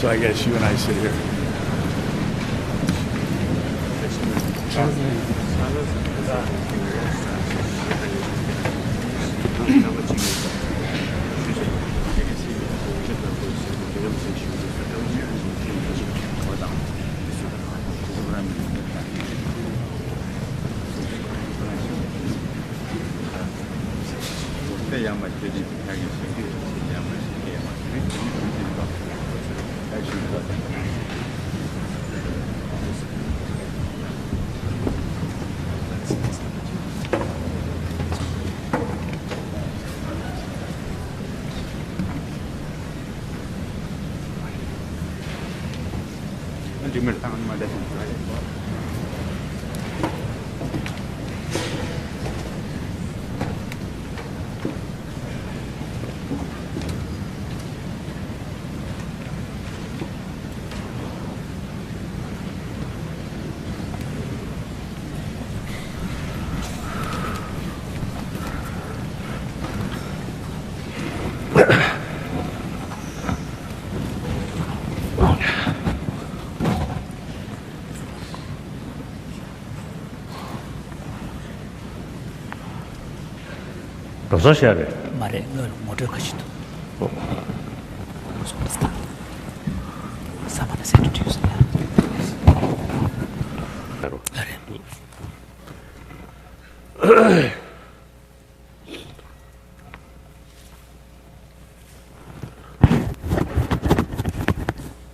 So I guess you and I sit here. 말에 늘 못할 것이다. Someone has introduced that.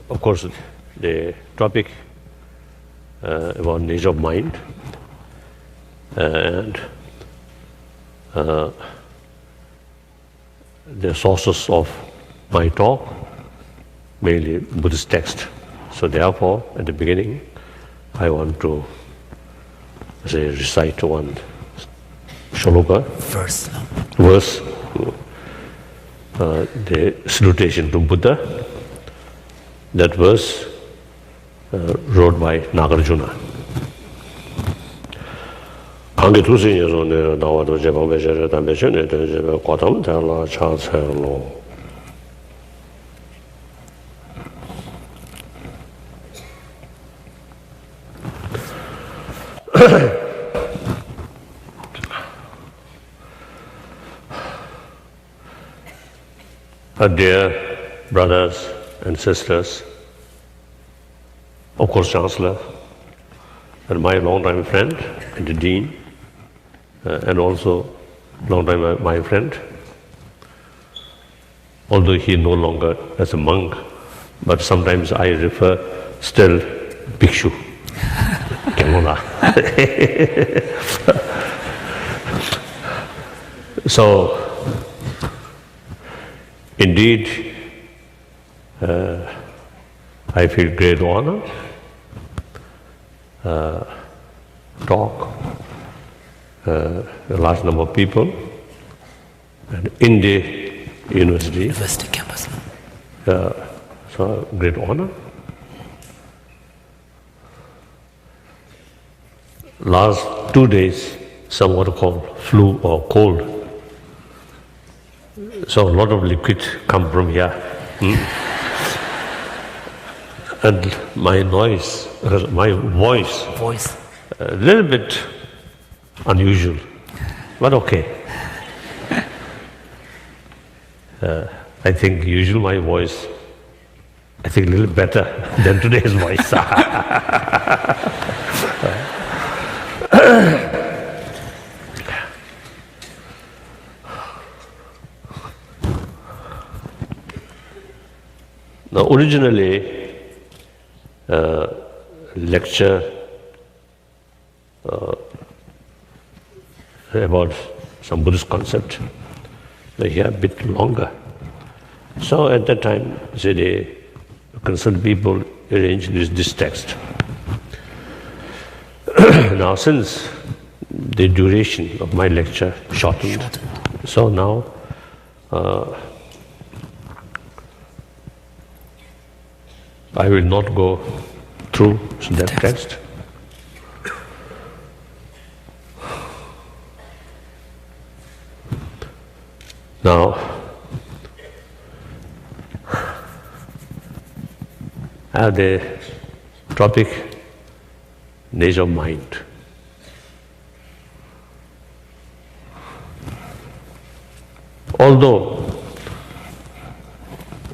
Of course, the topic about nature of mind and the sources of my talk, mainly Buddhist text. So therefore, at the beginning, I want to recite one shloka, verse, the salutation to Buddha. That verse wrote by Nagarjuna. Ange tusi yeso ne dawa do jeba be jere dan be chene de jeba kwatam ta la cha cha lo. Dear brothers and sisters, of course, Chancellor, and my long-time friend and the Dean, and also long-time my friend, although he no longer as a monk, but sometimes I refer still Bhikshu. So, indeed, I feel great honor talk a large number of people and in the university campus. So great honor. Last 2 days, somewhat called flu or cold. So a lot of liquid come from here. And my voice, a little bit unusual, but okay. I think usually my voice, I think a little better than today's voice. Now originally, lecture about some Buddhist concept, here a bit longer. So at that time, the concerned people arranged this text. Now since the duration of my lecture shortened, so now I will not go through that text. Now, the topic, nature of mind. Although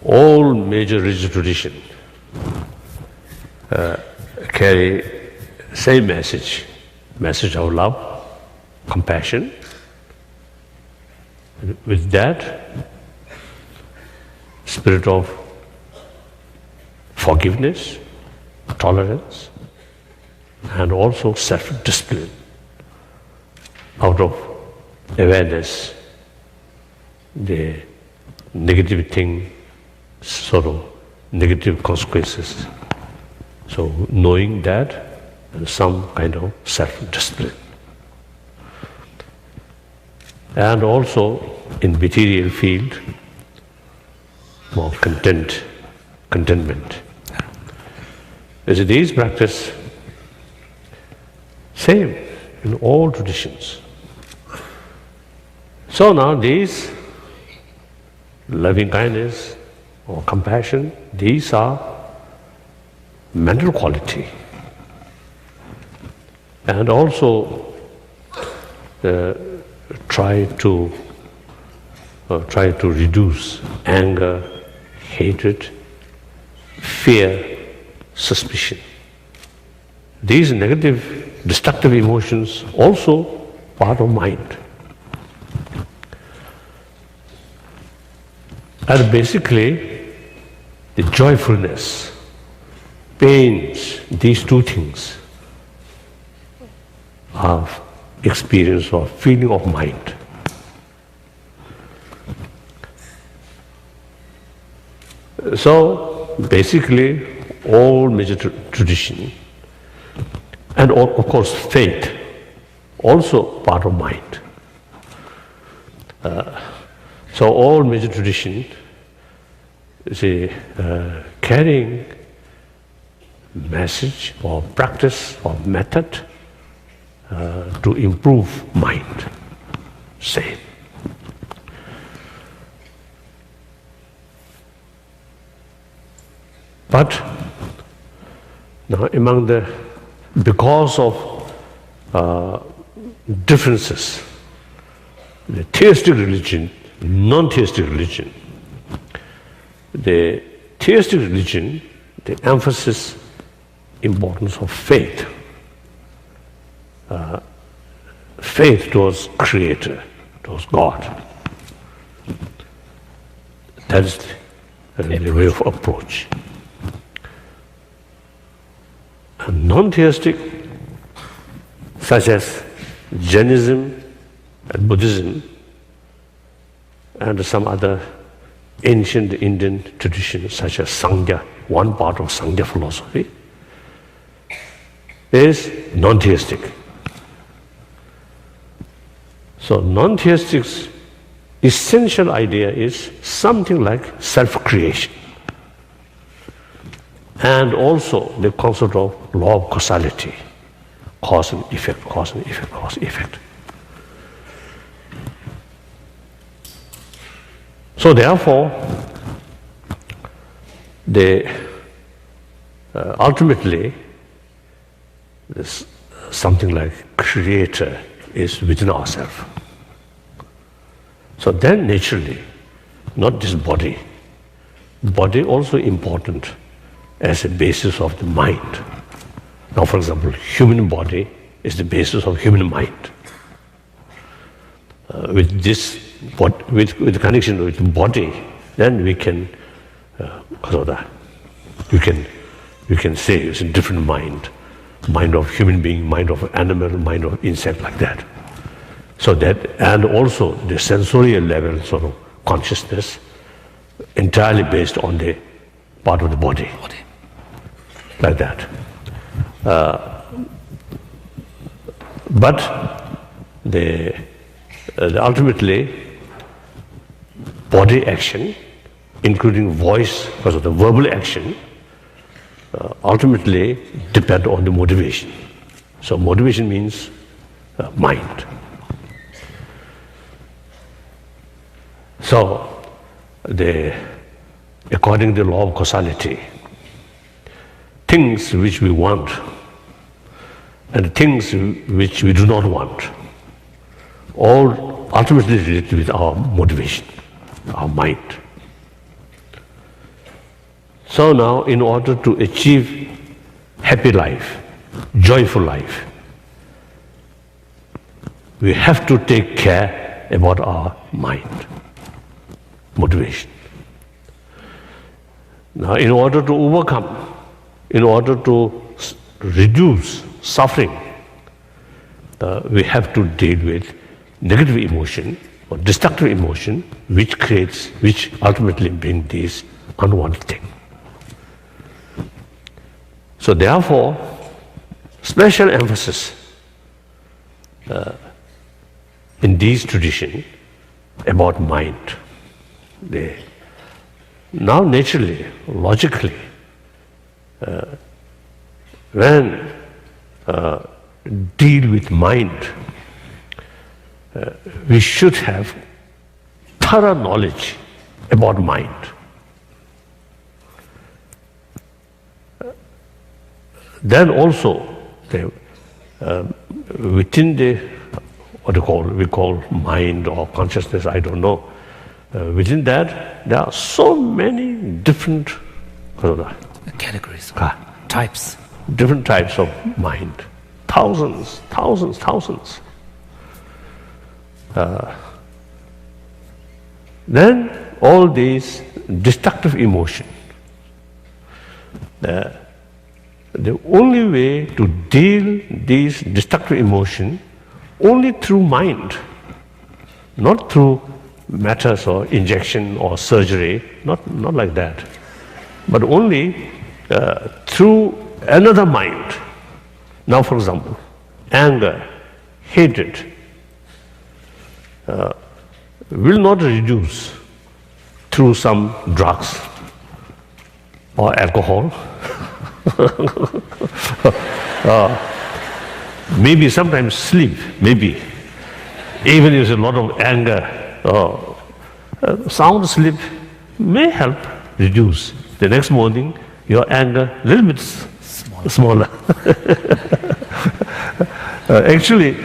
all major religious traditions carry same message of love, compassion. With that, spirit of forgiveness, tolerance, and also self-discipline out of awareness, the negative thing, sort of negative consequences. So knowing that and some kind of self-discipline. And also in material field, more contentment. As these practice, same in all traditions. So now these loving kindness or compassion, these are mental quality. And also try to reduce anger, hatred, fear, suspicion. These negative, destructive emotions also part of mind. And basically, the joyfulness, pains, these two things are experience or feeling of mind. So basically, all major tradition, and of course faith, also part of mind. So all major tradition, carrying message or practice or method to improve mind. Same. But now because of differences, the theistic religion, non-theistic religion, the theistic religion, the emphasis, importance of faith. Faith towards Creator, towards God. That is the way of approach. And non-theistic, such as Jainism and Buddhism, and some other ancient Indian traditions, such as Sangha, one part of Sangha philosophy, is non-theistic. So non-theistic's essential idea is something like self-creation. And also the concept of law of causality, cause and effect, cause and effect, cause and effect. So therefore, ultimately, this something like Creator is within ourselves. So then naturally, not this body. Body also important as a basis of the mind. Now for example, human body is the basis of human mind. With this, with connection with the body, then we can, we can say it's a different mind. Mind of human being, mind of animal, mind of insect, like that. So that, and also the sensorial level sort of consciousness entirely based on the part of the body. Like that. But ultimately, body action, including voice, because of the verbal action, ultimately depend on the motivation. So motivation means mind. So according to the law of causality, things which we want and things which we do not want, all ultimately related with our motivation, our mind. So now, in order to achieve happy life, joyful life, we have to take care about our mind, motivation. Now, in order to overcome, in order to reduce suffering, we have to deal with negative emotion or destructive emotion, which ultimately bring these unwanted things. So therefore, special emphasis in these traditions about mind. Now naturally, logically, when deal with mind, we should have thorough knowledge about mind. Then also, within the what we call mind or consciousness, I don't know. Within that, there are so many different categories, types. Different types of mind. Thousands. Then all these destructive emotions. The only way to deal these destructive emotions only through mind, not through matters or injection or surgery, not like that, but only through another mind. Now, for example, anger, hatred will not reduce through some drugs or alcohol. Maybe sometimes sleep, maybe. Even if there's a lot of anger, sound sleep may help reduce. The next morning, your anger a little bit smaller. Actually,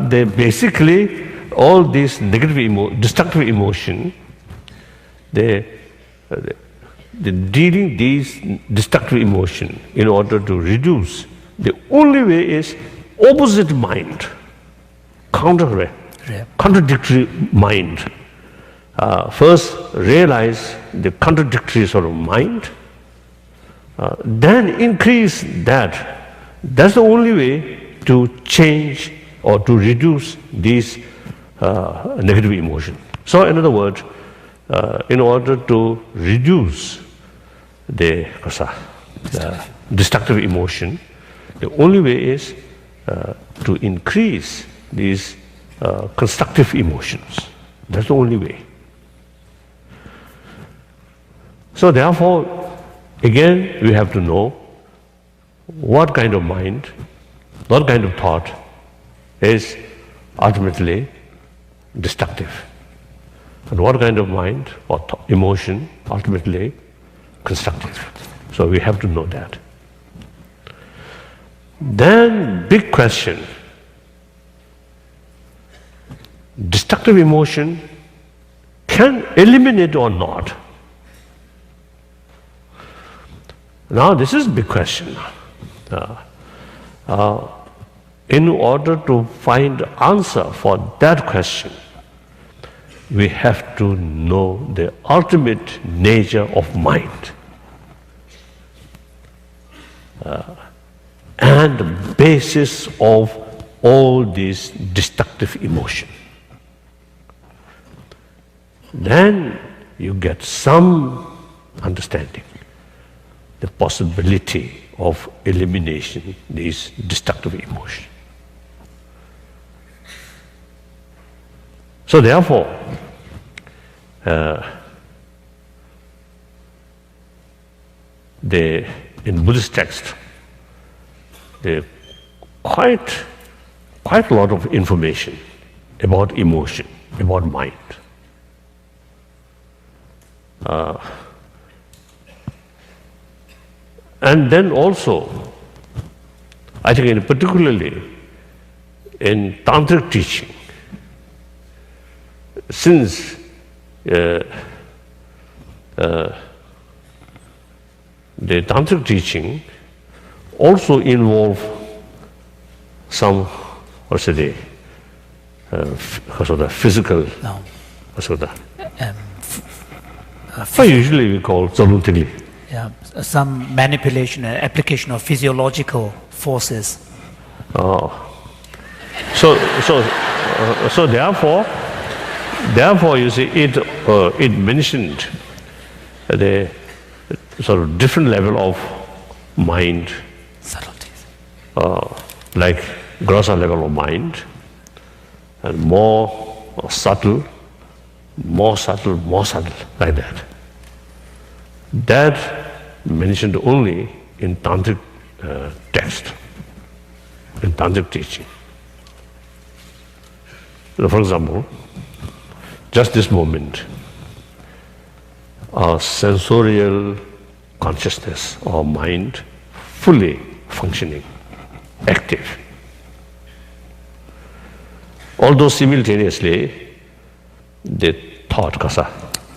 they basically, all these negative, destructive emotion, they dealing these destructive emotion in order to reduce. The only way is opposite mind, contradictory mind. First realize the contradictory sort of mind, then increase that. That's the only way to change or to reduce these negative emotions. So in other words, in order to reduce the destructive emotion, the only way is to increase these constructive emotions. That's the only way. So therefore, again, we have to know what kind of mind, what kind of thought is ultimately destructive, and what kind of mind or emotion ultimately constructive. So we have to know that. Then, big question, destructive emotion can eliminate or not? Now this is a big question. In order to find answer for that question, we have to know the ultimate nature of mind and the basis of all these destructive emotions. Then you get some understanding, the possibility of elimination these destructive emotions. So therefore, in Buddhist text, there quite a lot of information about emotion, about mind. And then also, I think particularly in Tantric teaching, since the Tantric teaching also involve some, what's the physical, No. usually we call zaluntigli. Yeah, some manipulation and application of physiological forces. So therefore, you see, it mentioned the sort of different level of mind, Subtleties. like grosser level of mind, and more subtle, like that. That mentioned only in Tantric text, in Tantric teaching. So for example, just this moment, our sensorial consciousness, our mind, fully functioning, active. Although simultaneously, the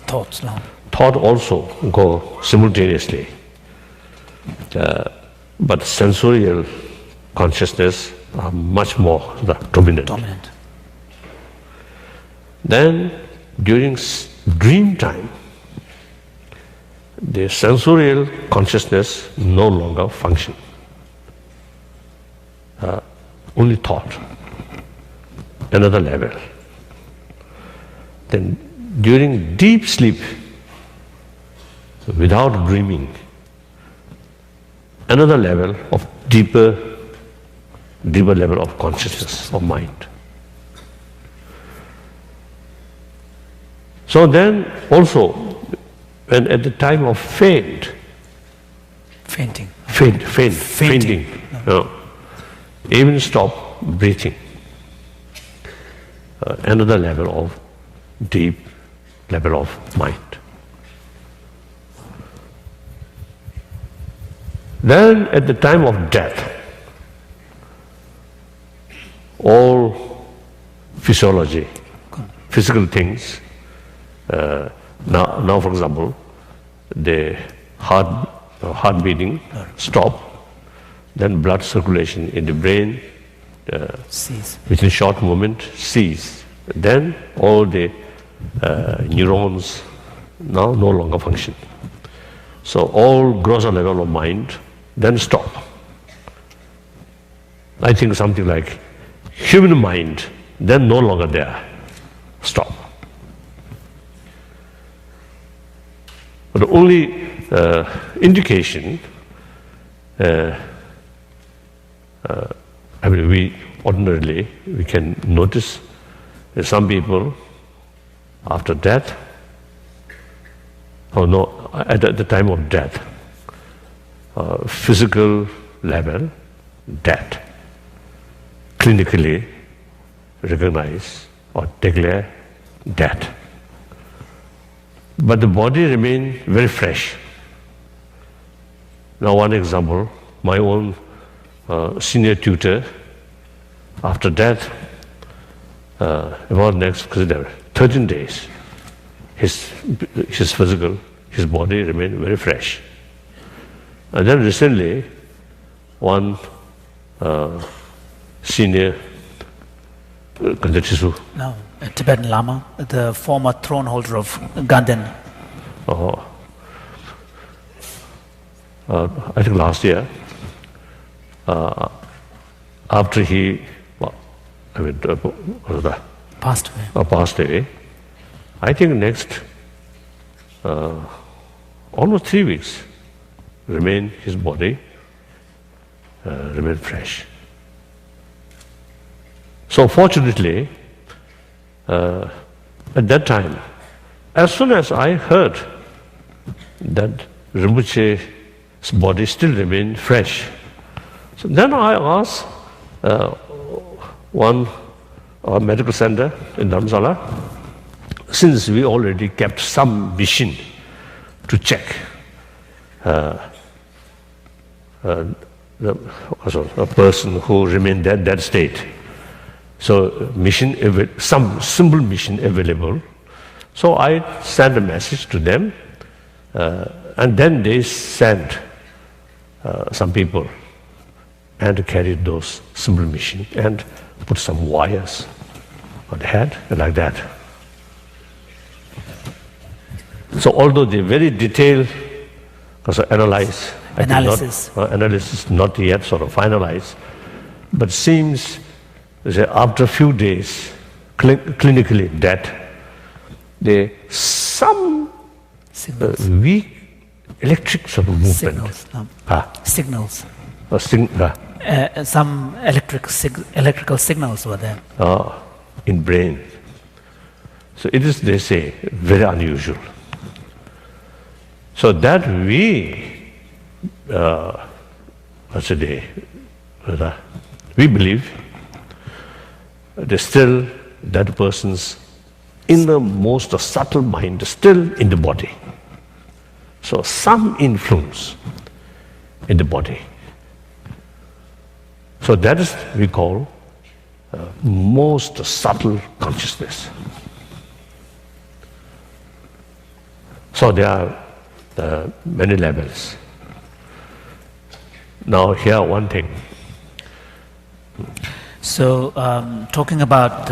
Thoughts now. thought also go simultaneously. But sensorial consciousness are much more dominant. Then during dream time, the sensorial consciousness no longer function. Only thought, another level. Then during deep sleep, without dreaming, another level of deeper level of consciousness of mind. So then also, when at the time of fainting, even stop breathing, another level of deep level of mind. Then at the time of death, all physiology, physical things, now for example, the heart beating stop, then blood circulation in the brain cease. within a short moment cease. Then all the neurons now no longer function. So all grosser level of mind then stop. I think something like human mind then no longer there, stop. But the only indication, we ordinarily we can notice that some people after death, at the time of death, physical level, death, clinically recognize or declare death. But the body remains very fresh. Now one example, my own senior tutor, after death, about next 13 days, his physical, his body remained very fresh. And then recently, one senior No, a Tibetan Lama, the former throne holder of Ganden. I think last year, after he Passed away. passed away, I think next almost 3 weeks, his body remained fresh. So fortunately, at that time, as soon as I heard that Rinpoche's body still remained fresh, so then I asked one medical center in Dharamsala, since we already kept some mission to check a person who remained that state. So some simple mission available. So I sent a message to them, and then they sent some people and carried those simple mission and put some wires on the head like that. So although they very detailed, because analysis not yet sort of finalized, but seems that after a few days, clinically that some weak electric sort of movement. Signals. Some electrical signals were there. In brain. So it is, they say, very unusual. So that we believe that still that person's innermost subtle mind is still in the body. So some influence in the body. So that is we call most subtle consciousness. So there are many levels. Now here one thing. So talking about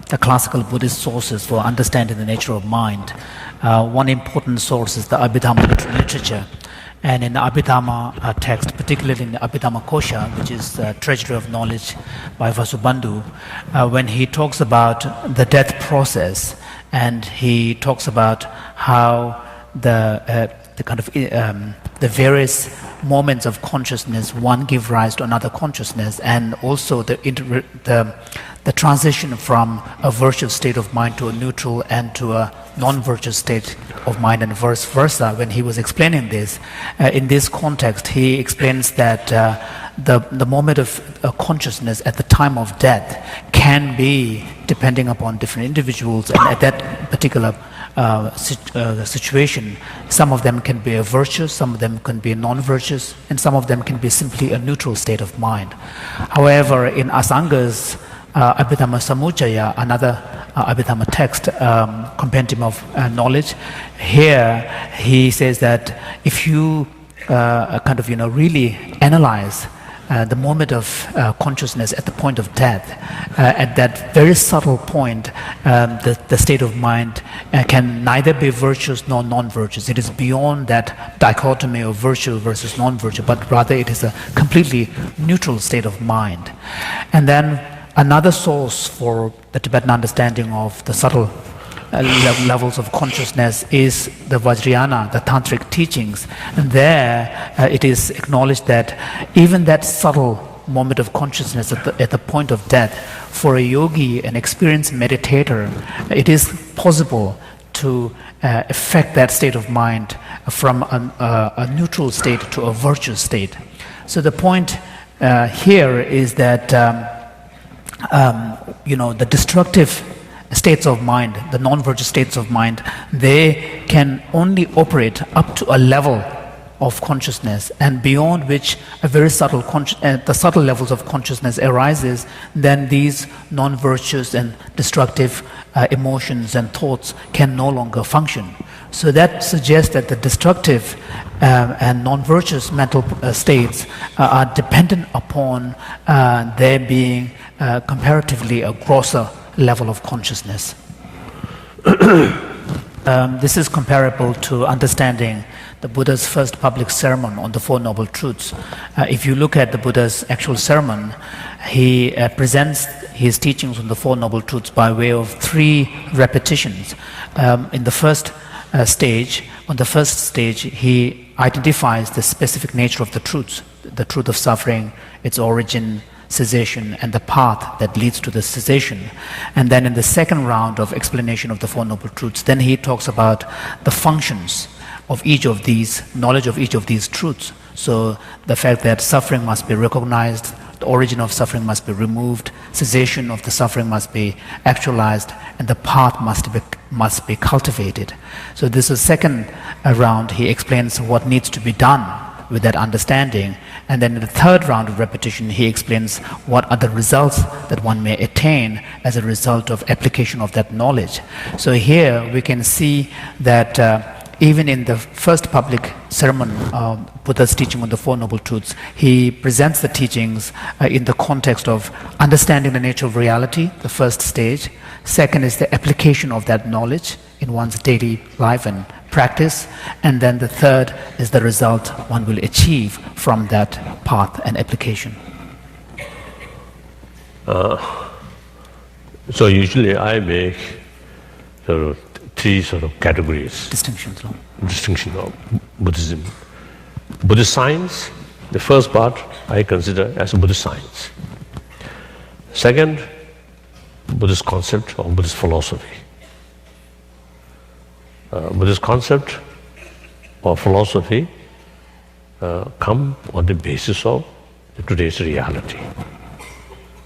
the classical Buddhist sources for understanding the nature of mind, one important source is the Abhidhamma literature. And in the Abhidhamma text, particularly in the Abhidhamma Kosha, which is the Treasury of Knowledge by Vasubandhu, when he talks about the death process, and he talks about how the various moments of consciousness, one give rise to another consciousness, and also the transition from a virtuous state of mind to a neutral and to a non-virtuous state of mind, and vice versa. When he was explaining this, in this context, he explains that the moment of consciousness at the time of death can be depending upon different individuals, and at that particular situation, some of them can be a virtuous, some of them can be non-virtuous, and some of them can be simply a neutral state of mind. However, in Asanga's Abhidhamma Samuccaya, another Abhidhamma text, compendium of knowledge, here he says that if you really analyze the moment of consciousness at the point of death, at that very subtle point, the state of mind can neither be virtuous nor non-virtuous. It is beyond that dichotomy of virtue versus non-virtue, but rather it is a completely neutral state of mind. And then another source for the Tibetan understanding of the subtle levels of consciousness is the Vajrayana, the Tantric teachings. And there it is acknowledged that even that subtle moment of consciousness at the point of death, for a yogi, an experienced meditator, it is possible to affect that state of mind from a neutral state to a virtuous state. So the point here is that the destructive states of mind, the non-virtuous states of mind, they can only operate up to a level of consciousness, and beyond which a very subtle the subtle levels of consciousness arises, then these non-virtuous and destructive emotions and thoughts can no longer function. So that suggests that the destructive and non-virtuous mental states are dependent upon there being comparatively a grosser level of consciousness. This is comparable to understanding the Buddha's first public sermon on the Four Noble Truths. If you look at the Buddha's actual sermon, he presents his teachings on the Four Noble Truths by way of 3 repetitions. In the first stage, he identifies the specific nature of the truths, the truth of suffering, its origin, cessation, and the path that leads to the cessation. And then in the second round of explanation of the Four Noble Truths, then he talks about the functions of each of these, knowledge of each of these truths. So the fact that suffering must be recognized, the origin of suffering must be removed, cessation of the suffering must be actualized, and the path must be cultivated. So this is second round. He explains what needs to be done with that understanding. And then in the third round of repetition, he explains what are the results that one may attain as a result of application of that knowledge. So here we can see that even in the first public sermon, Buddha's teaching on the Four Noble Truths, he presents the teachings in the context of understanding the nature of reality, the first stage. Second is the application of that knowledge in one's daily life and practice. And then the third is the result one will achieve from that path and application. So usually I make sort of three sort of categories. Distinctions. Distinction of Buddhism. Buddhist science, the first part I consider as Buddhist science. Second, Buddhist concept or Buddhist philosophy. Buddhist concept or philosophy come on the basis of today's reality.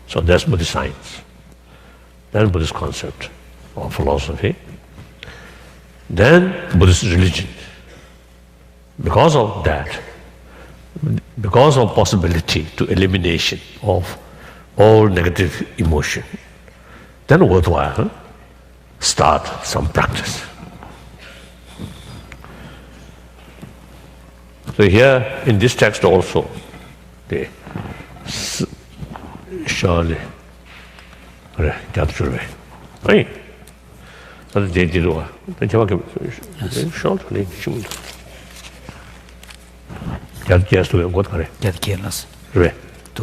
So that's Buddhist science. Then Buddhist concept or philosophy. Then Buddhist religion. Because of that, because of possibility to elimination of all negative emotion, then worthwhile start some practice. So here in this text also, the surely, right? They did what? They short. Just to what? Careless. Right.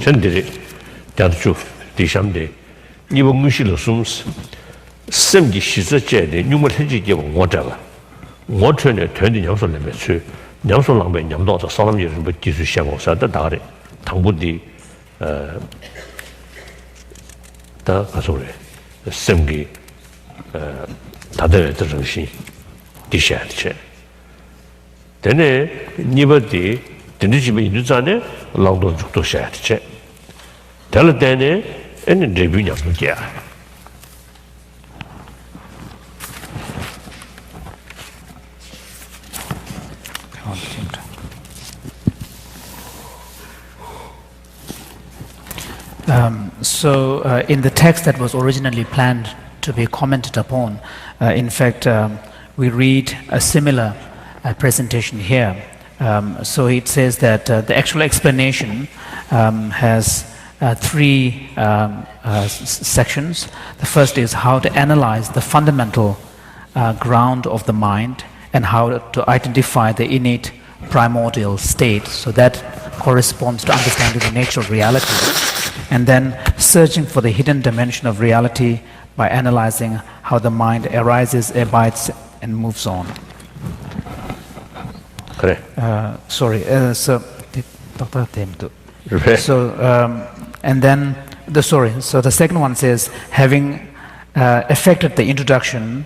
Send it. That's the someday. You will miss the sums. Some she's a jet, you will give whatever. What turn it turned in your limits. Nelson Lamb and Yamdot, solemn years, but Jesus Shango said the Dari, Tambudi, the Simgi, Tadere Transi, Dishat. Then a Nibati, the Nijibi Nuzane, Laudo to Shat. Tell it then, and in the Vinya. So in the text that was originally planned to be commented upon, in fact, we read a similar presentation here. So it says that the actual explanation has three sections. The first is how to analyze the fundamental ground of the mind and how to identify the innate primordial state. So that corresponds to understanding the nature of reality. And then searching for the hidden dimension of reality by analyzing how the mind arises, abides, and moves on. Correct. So and then so the second one says, having effected the introduction,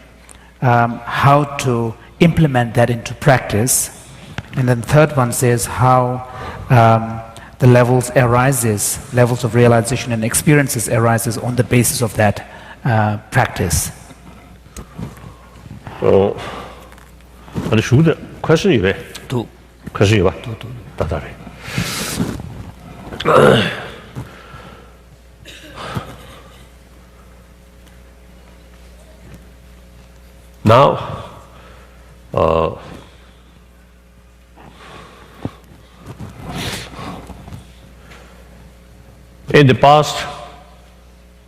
how to implement that into practice. And then the third one says how the levels of realization and experiences arises on the basis of that practice. Question you Two. Question you Now, in the past,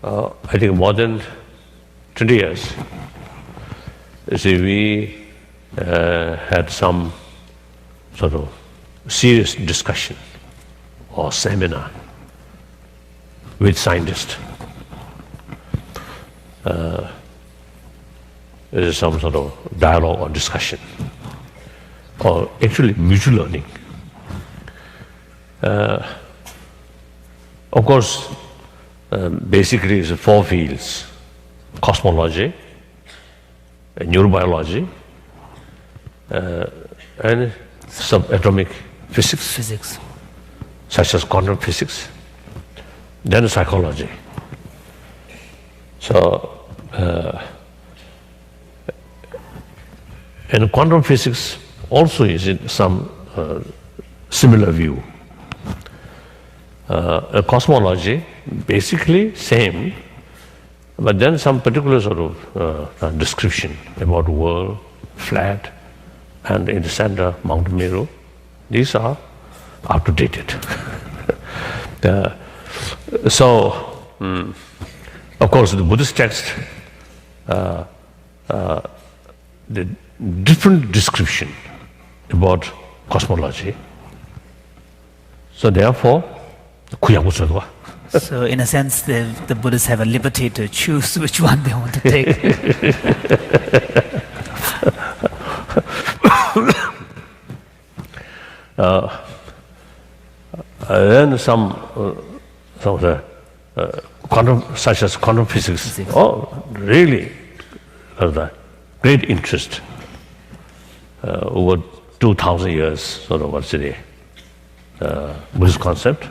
I think more than 20 years, we had some sort of serious discussion or seminar with scientists. There is some sort of dialogue or discussion, or actually mutual learning. Of course, basically it's four fields: cosmology, neurobiology, and subatomic physics, such as quantum physics, then psychology. So, and quantum physics also is in some similar view. A cosmology, basically same, but then some particular sort of description about the world, flat, and in the center, Mount Meru. These are up-to-date. Of course, the Buddhist text, the different description about cosmology. So therefore, so in a sense, the Buddhists have a liberty to choose which one they want to take. Then some of the such as quantum physics. Oh, really, great interest over 2,000 years, sort of what's today, Buddhist concept,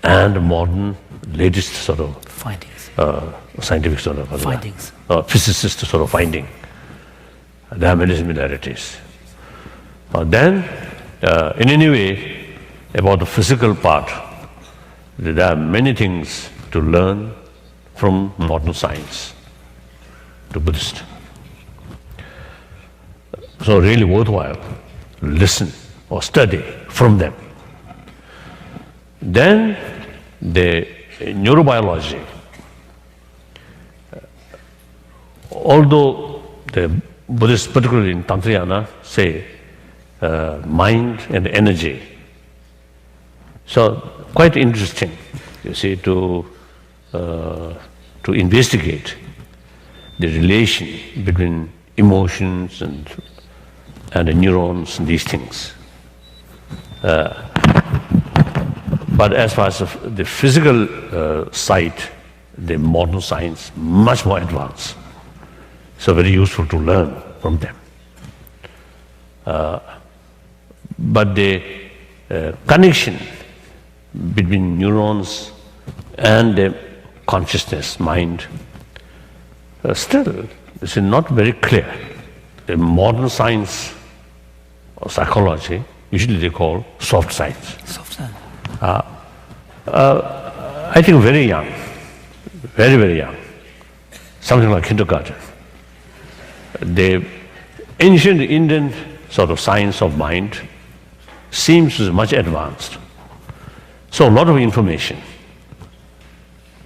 and modern, latest sort of findings, scientific sort of findings, physicist sort of finding. There are many similarities. Then, in any way, about the physical part, there are many things to learn from modern science to Buddhist. So really worthwhile, listen or study from them. Then the neurobiology, although the Buddhists, particularly in Tantric, say mind and energy. So quite interesting, you see, to investigate the relation between emotions and the neurons and these things. But as far as the physical side, the modern science much more advanced. So very useful to learn from them. But the connection between neurons and the consciousness, mind, still is not very clear. The modern science or psychology, usually they call soft science. Soft science. I think very young, very, very young, something like kindergarten. The ancient Indian sort of science of mind seems much advanced. So a lot of information,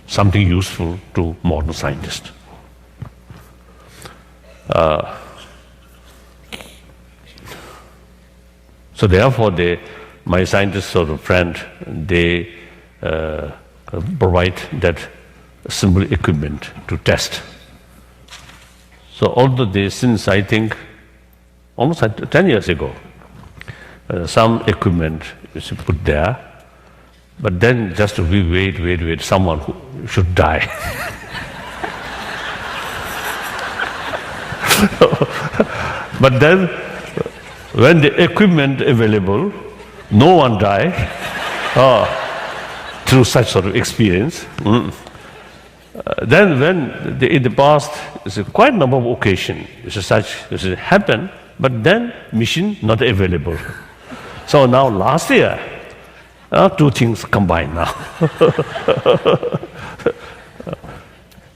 something useful to modern scientists. So therefore, my scientist sort of friend, they provide that simple equipment to test. So although they, since I think almost 10 years ago, some equipment is put there, but then just wait, someone who should die. But then, when the equipment available, no one die through such sort of experience. Then when in the past, it's quite a number of occasions, such happen, but then mission not available. So now last year, two things combined now.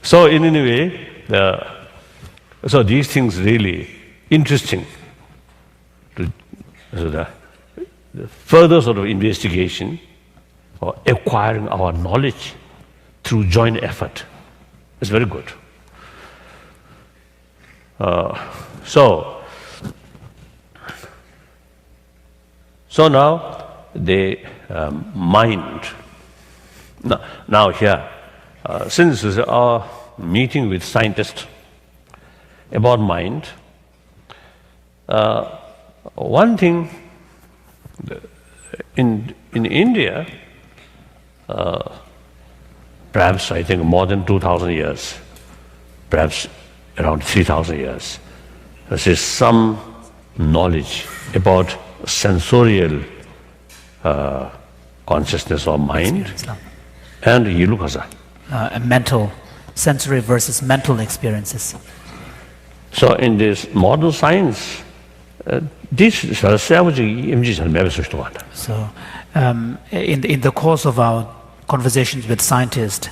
So in any way, so these things really interesting. The further sort of investigation or acquiring our knowledge through joint effort is very good. So now the mind. Now here, since our meeting with scientists about mind, one thing in India, perhaps I think more than 2,000 years, perhaps around 3,000 years, there is some knowledge about sensorial consciousness or mind and yilukasa. Mental, sensory versus mental experiences. So in this modern science, this 사회적인 임지 잘 매매서 동안다. So, in the course of our conversations with scientists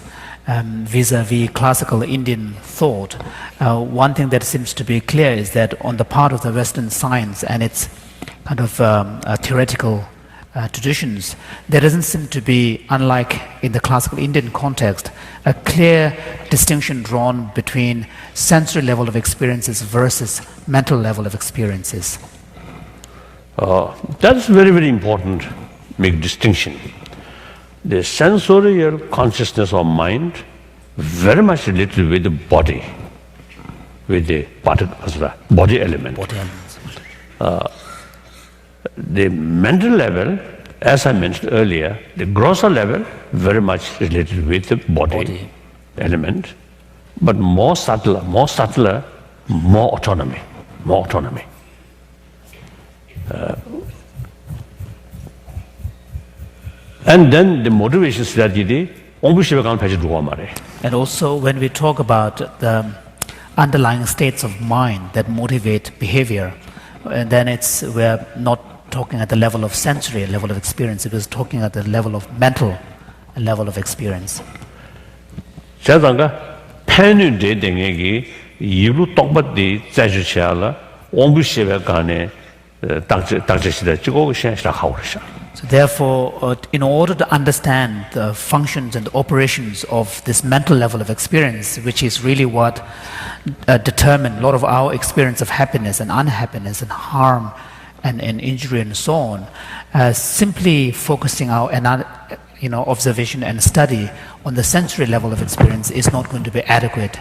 vis-a-vis classical Indian thought, one thing that seems to be clear is that on the part of the Western science and its kind of theoretical traditions, there doesn't seem to be, unlike in the classical Indian context, a clear distinction drawn between sensory level of experiences versus mental level of experiences. That's very, very important, make distinction. The sensorial consciousness of mind very much related with the body, with the body element. Body elements. The mental level, as I mentioned earlier, the grosser level very much related with the body element, but more subtler, more autonomy. And then the motivation strategy, and also when we talk about the underlying states of mind that motivate behavior, and then we're not talking at the level of sensory level of experience, it was talking at the level of mental level of experience. 제가 팬이 되댕에기 이루 똑같이 자주치야라 옹부시에 간에 당제시대 찍고 시작하고 그러셔. So therefore, in order to understand the functions and operations of this mental level of experience, which is really what determine a lot of our experience of happiness and unhappiness and harm and injury and so on, simply focusing our observation and study on the sensory level of experience is not going to be adequate.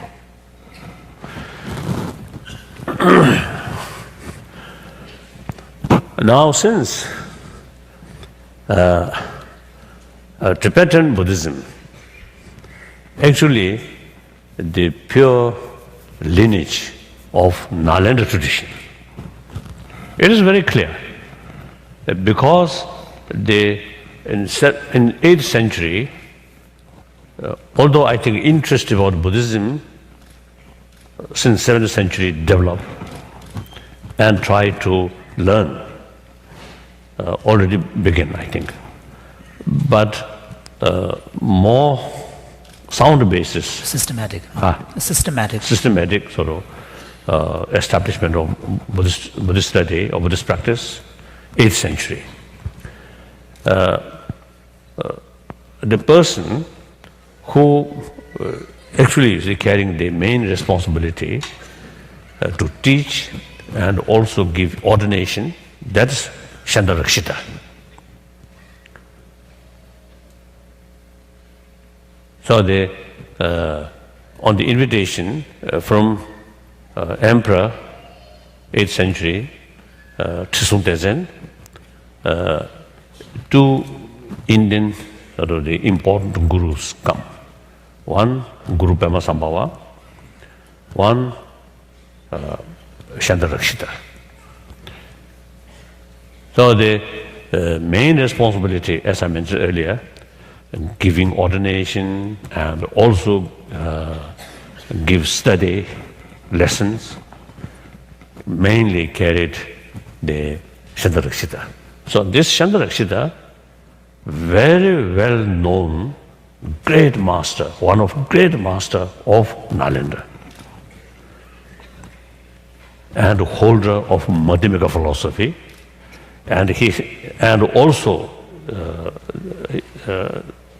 Now, since Tibetan Buddhism, actually the pure lineage of Nalanda tradition, it is very clear that because in 8th century, although I think interest about Buddhism since 7th century developed and tried to learn already began, I think. But more sound basis. Systematic sort of establishment of Buddhist study or Buddhist practice, 8th century. The person who actually is carrying the main responsibility to teach and also give ordination, that's Shandarakshita. So on the invitation from Emperor, 8th century, Trisung Tezen, two Indian the important gurus come. One, Guru Pema Sambhava, one, Shandarakshita. So the main responsibility, as I mentioned earlier, giving ordination and also give study lessons, mainly carried the Shandarakshita. So this Shandarakshita, very well known, great master, one of great master of Nalanda, and holder of Madhyamika philosophy, and also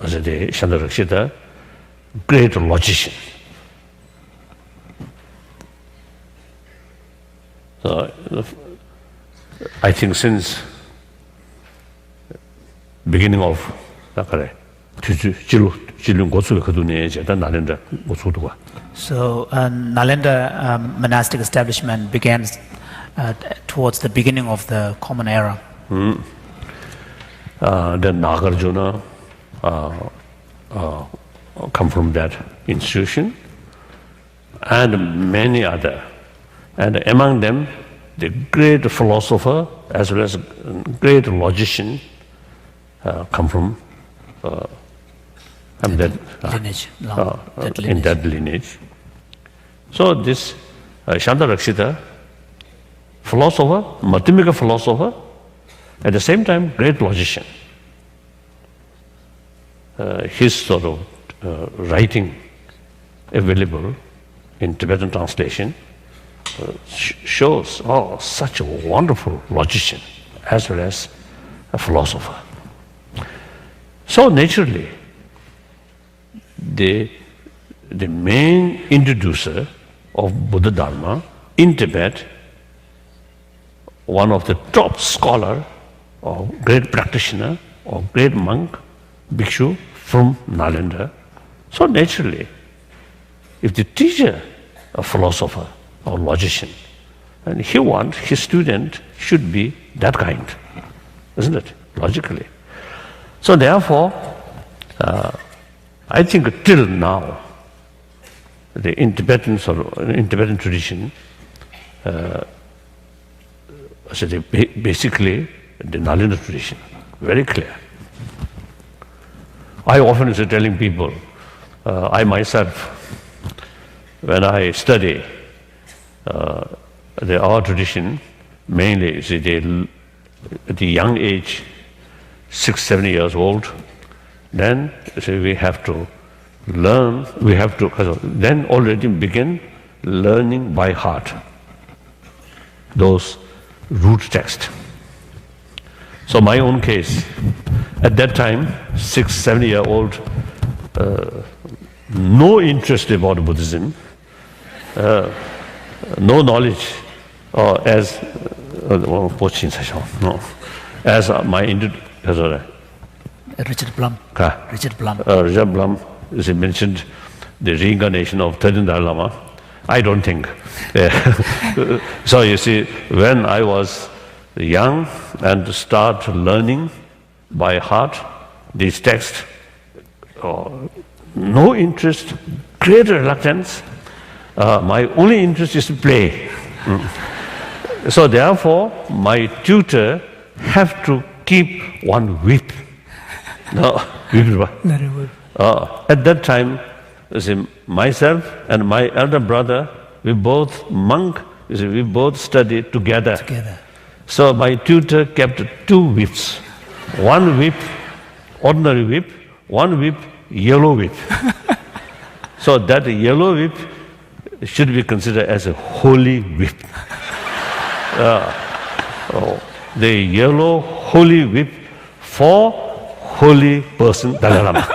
as a Shandarakshita, great logician. So I think since beginning of So Nalanda monastic establishment began towards the beginning of the Common Era. Then Nagarjuna come from that institution, and many other, and among them the great philosopher as well as great logician come from lineage. In that lineage. So this Shandarakshita philosopher, mathematical philosopher, at the same time, great logician. His sort of writing available in Tibetan translation shows such a wonderful logician as well as a philosopher. So naturally, the main introducer of Buddha Dharma in Tibet, one of the top scholar or great practitioner or great monk, bhikshu from Nalanda. So naturally, if the teacher, a philosopher or logician, and he wants his student should be that kind, isn't it? Logically. So therefore, I think till now, in Tibetan tradition, basically the Nalanda tradition, very clear. I often is telling people, I myself, when I study our tradition, mainly at the young age, 6, 7 years old, then we have to learn, then already begin learning by heart those root texts. So my own case, at that time, 6, 7 year old, no interest about Buddhism, no knowledge, as my Richard Blum. Richard Blum, as he mentioned, the reincarnation of third Dalai Lama. I don't think. So you see, when I was young and start learning by heart these texts, no interest, great reluctance. My only interest is to play. So therefore, my tutor have to keep one whip. At that time, myself and my elder brother, we both monk, we both studied together. So my tutor kept 2 whips. One whip, ordinary whip, one whip, yellow whip. So that yellow whip should be considered as a holy whip. The yellow holy whip for holy person Dalai Lama.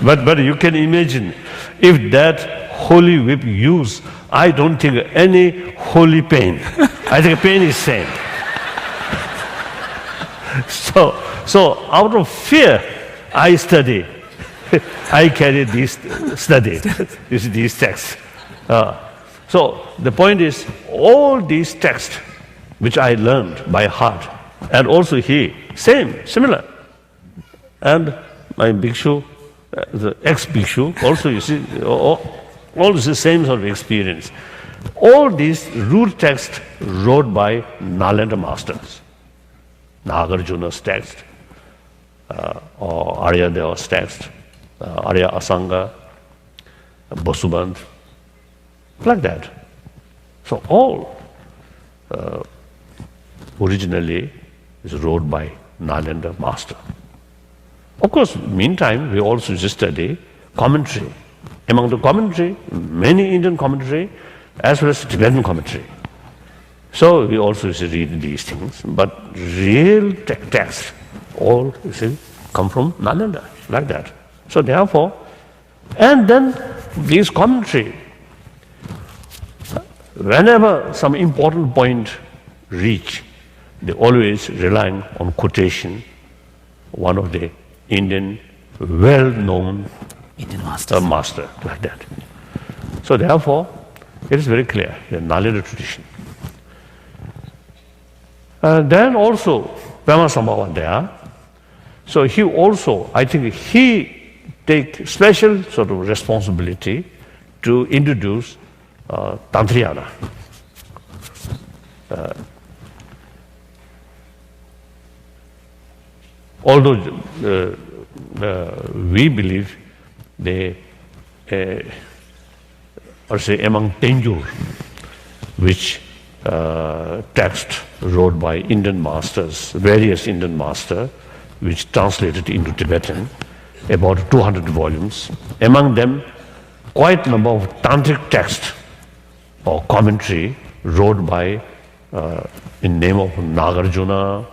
But you can imagine, if that holy whip used, I don't think any holy pain. I think pain is same. So out of fear, I study. I carry these texts. So the point is, all these texts which I learned by heart, and also similar. And my bhikshu, the ex-bhikshu, also you see, all is the same sort of experience. All these root texts wrote by Nalanda masters. Nagarjuna's text, or Aryadeva's text, Arya Asanga, Basubandh, like that. So all originally is wrote by Nalanda master. Of course, meantime, we also study commentary. Among the commentary, many Indian commentary, as well as Tibetan commentary. So we also read these things, but real text, all come from Nalanda, like that. So therefore, and then these commentary, whenever some important point reach, they always relying on quotation, one of the Indian well-known Indian master, like that. So therefore, it is very clear, the Nalanda tradition. Then also, Pema Sambhava there. So he also, I think he take special sort of responsibility to introduce Tantriyana. Although we believe they, or say among Tenjur, which text wrote by Indian masters, various Indian masters, which translated into Tibetan, about 200 volumes. Among them, quite a number of tantric texts or commentary wrote by, in name of Nagarjuna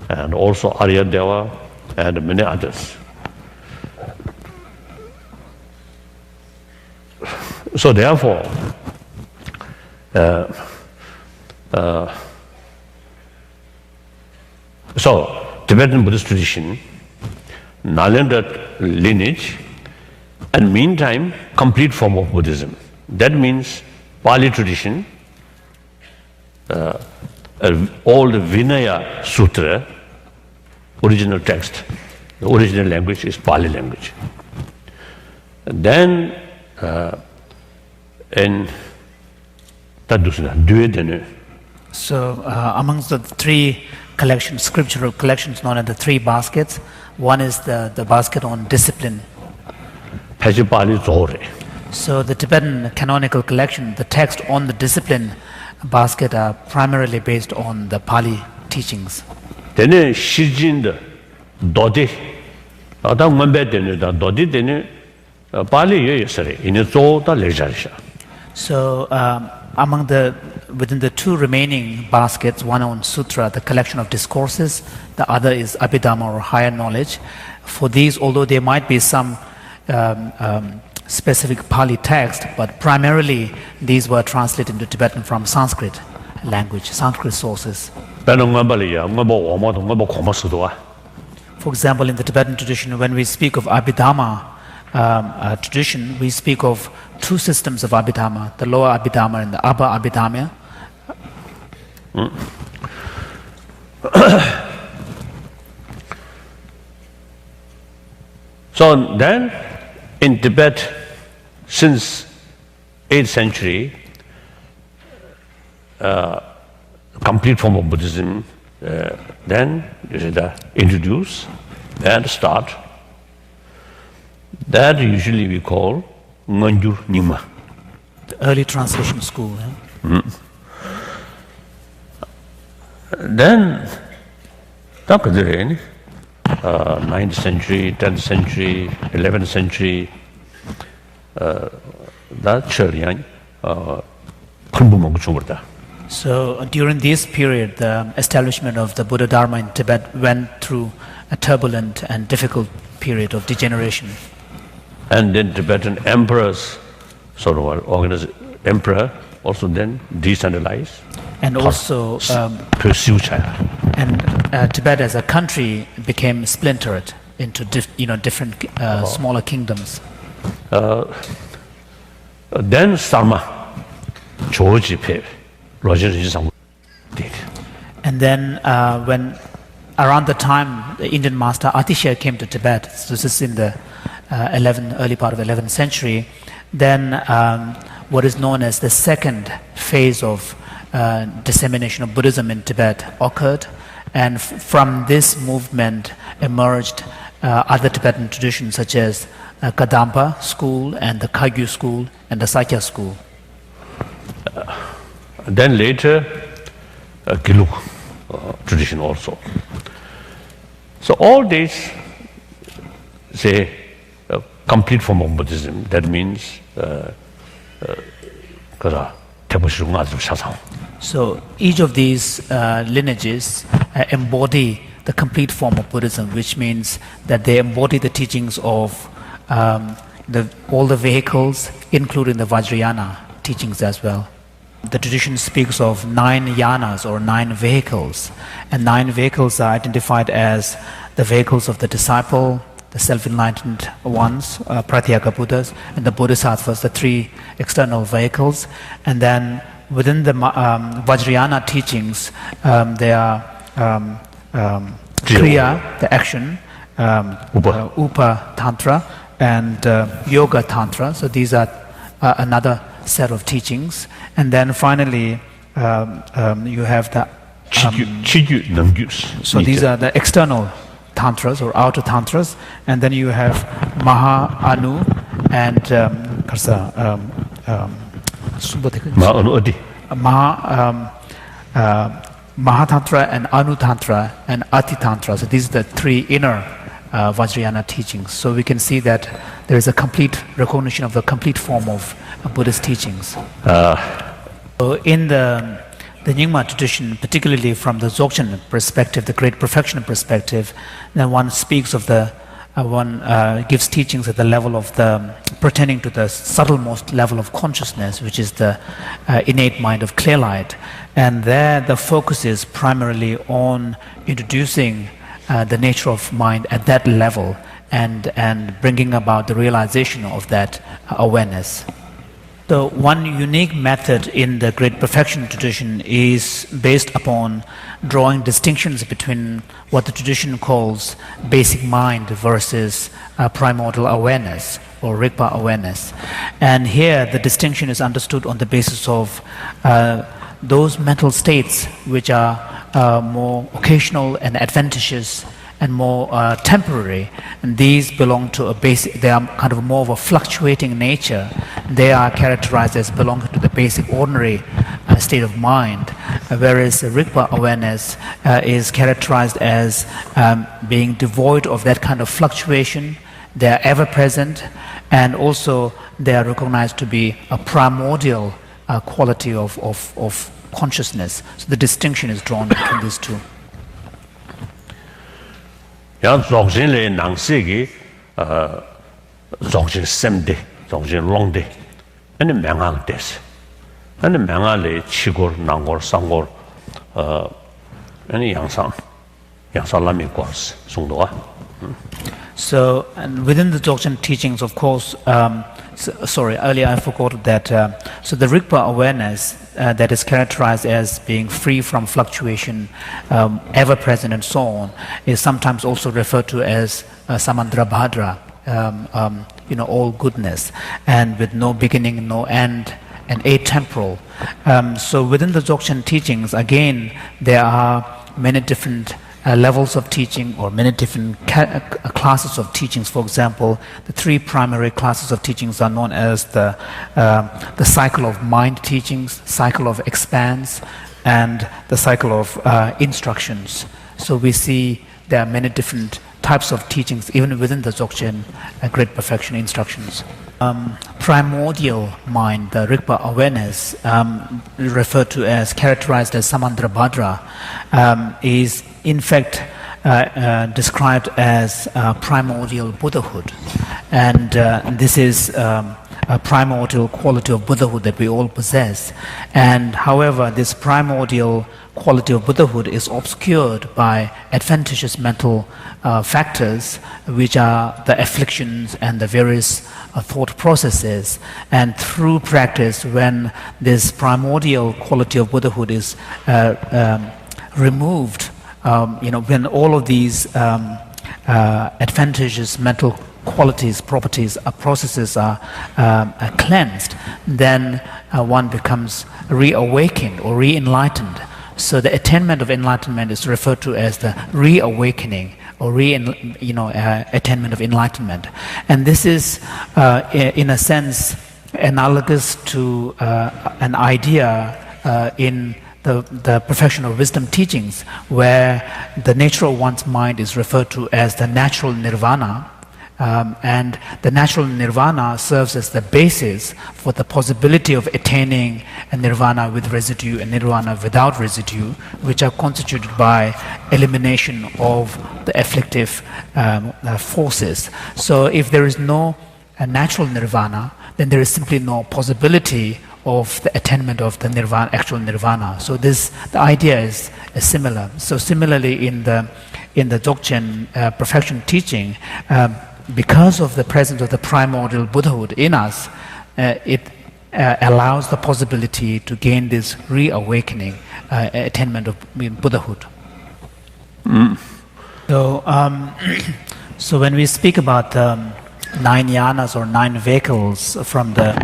and also Aryadeva and many others. So therefore, Tibetan Buddhist tradition, Nalanda lineage, and meantime, complete form of Buddhism. That means Pali tradition, all the Vinaya Sutra, original text, the original language is Pali language. And then in So amongst the three collections, scriptural collections known as the three baskets, one is the basket on discipline. So the Tibetan canonical collection, the text on the discipline basket are primarily based on the Pali teachings. So within the two remaining baskets, one on sutra, the collection of discourses, the other is abhidhamma or higher knowledge. For these, although there might be some specific Pali text, but primarily these were translated into Tibetan from Sanskrit language, Sanskrit sources. For example, in the Tibetan tradition, when we speak of abhidhamma tradition, we speak of two systems of abhidhamma, the lower abhidhamma and the upper abhidhamma. So then, in Tibet, since 8th century, complete form of Buddhism, then introduce and start. That usually we call Nganjur Nyingma. The early translation school. Then, 9th century, 10th century, 11th century, So during this period, the establishment of the Buddha Dharma in Tibet went through a turbulent and difficult period of degeneration. And then Tibetan emperors sort of organized, emperor also then decentralized. And also, Tibet as a country became splintered into different smaller kingdoms. Then Sarma, Choji Pe, and then when around the time the Indian master Atisha came to Tibet, so this is in the early part of the 11th century, then what is known as the second phase of dissemination of Buddhism in Tibet occurred, and from this movement emerged other Tibetan traditions such as Kadampa school and the Kagyu school and the Sakya school. Then later, Giluk tradition also. So all these say a complete form of Buddhism. That means so each of these lineages embody the complete form of Buddhism, which means that they embody the teachings of all the vehicles, including the Vajrayana teachings as well. The tradition speaks of 9 yanas or 9 vehicles, and 9 vehicles are identified as the vehicles of the disciple, the self-enlightened ones, Pratyeka Buddhas, and the Bodhisattvas, the 3 external vehicles. And then within the Vajrayana teachings, there are Kriya, the action, Upa Tantra, and Yoga Tantra. So these are another set of teachings. And then finally, you have the so these are the external tantras or outer tantras, and then you have Maha Anu and Mahatantra and Anutantra and Atitantra. So these are the three inner Vajrayana teachings. So we can see that there is a complete recognition of the complete form of Buddhist teachings. So in the Nyingma tradition, particularly from the Dzogchen perspective, the great perfection perspective, then one speaks of one gives teachings at the level of pertaining to the subtlemost level of consciousness, which is the innate mind of clear light. And there the focus is primarily on introducing the nature of mind at that level and bringing about the realization of that awareness. So one unique method in the Great Perfection tradition is based upon drawing distinctions between what the tradition calls basic mind versus primordial awareness or Rigpa awareness. And here the distinction is understood on the basis of those mental states which are more occasional and adventitious and more temporary, and these belong to a basic, they are kind of more of a fluctuating nature. They are characterized as belonging to the basic ordinary state of mind, whereas Rigpa awareness is characterized as being devoid of that kind of fluctuation. They are ever present, and also they are recognized to be a primordial quality of consciousness. So the distinction is drawn between these two. Yang Dzogchen le nang se gi Dzogchen sem de, Dzogchen long de, ane mengang des, ane mengang le chigor, nangor, sangor, ane yangsang lami kwars, sungdoa. So, and within the Dzogchen teachings, of course, sorry, earlier I forgot that, so the Rigpa awareness that is characterized as being free from fluctuation, ever present and so on, is sometimes also referred to as Samandrabhadra, all goodness, and with no beginning, no end, and atemporal. So within the Dzogchen teachings, again, there are many different levels of teaching or many different classes of teachings. For example, the three primary classes of teachings are known as the cycle of mind teachings, cycle of expanse, and the cycle of instructions. So we see there are many different types of teachings even within the Dzogchen Great Perfection instructions. Primordial mind, the Rigpa awareness, referred to as, characterized as Samandrabhadra, is in fact described as primordial Buddhahood. And this is a primordial quality of Buddhahood that we all possess. And however, this primordial quality of Buddhahood is obscured by adventitious mental factors, which are the afflictions and the various thought processes. And through practice, when this primordial quality of Buddhahood is removed, when all of these adventitious mental qualities, properties, processes are cleansed, then one becomes reawakened or re-enlightened. So the attainment of enlightenment is referred to as the reawakening or attainment of enlightenment. And this is, in a sense, analogous to an idea in the perfection of wisdom teachings, where the nature of one's mind is referred to as the natural nirvana, and the natural nirvana serves as the basis for the possibility of attaining a nirvana with residue and nirvana without residue, which are constituted by elimination of the afflictive forces. So if there is no natural nirvana, then there is simply no possibility of the attainment of the nirvana, actual nirvana. So the idea is similar. So similarly in the Dzogchen perfection teaching, because of the presence of the primordial Buddhahood in us, it allows the possibility to gain this reawakening, attainment of Buddhahood. So when we speak about 9 yanas or 9 vehicles from the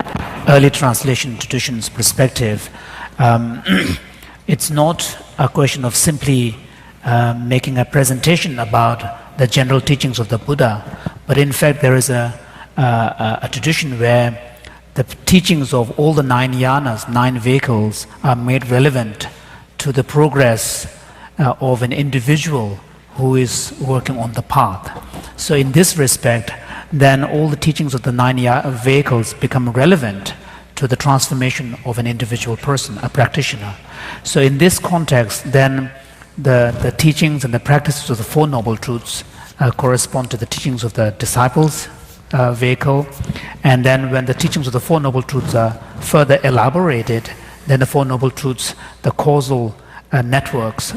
early translation tradition's perspective, it's not a question of simply making a presentation about the general teachings of the Buddha, but in fact there is a tradition where the teachings of all the 9 yanas, 9 vehicles, are made relevant to the progress of an individual who is working on the path. So in this respect, then all the teachings of the 9 vehicles become relevant to the transformation of an individual person, a practitioner. So in this context, then the teachings and the practices of the Four Noble Truths correspond to the teachings of the disciples vehicle. And then when the teachings of the Four Noble Truths are further elaborated, then the Four Noble Truths, the causal networks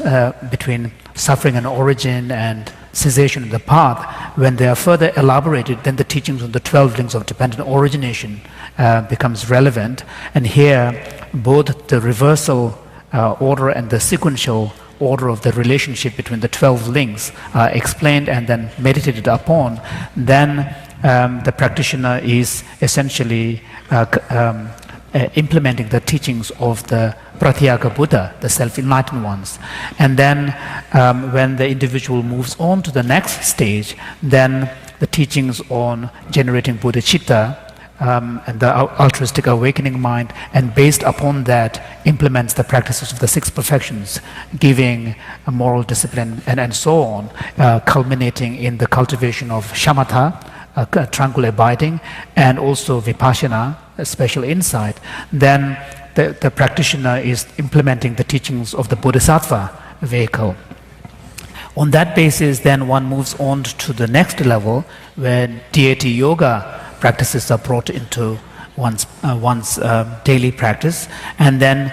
between suffering and origin and cessation in the path, when they are further elaborated, then the teachings of the 12 links of dependent origination becomes relevant. And here, both the reversal order and the sequential order of the relationship between the 12 links are explained and then meditated upon. Then the practitioner is essentially implementing the teachings of the Pratyeka Buddha, the self-enlightened ones. And then when the individual moves on to the next stage, then the teachings on generating bodhicitta and the altruistic awakening mind, and based upon that implements the practices of the 6 perfections, giving, moral discipline, and so on, culminating in the cultivation of shamatha, tranquil abiding, and also vipassana, a special insight. Then the practitioner is implementing the teachings of the bodhisattva vehicle. On that basis, then one moves on to the next level, where deity yoga practices are brought into one's daily practice. And then,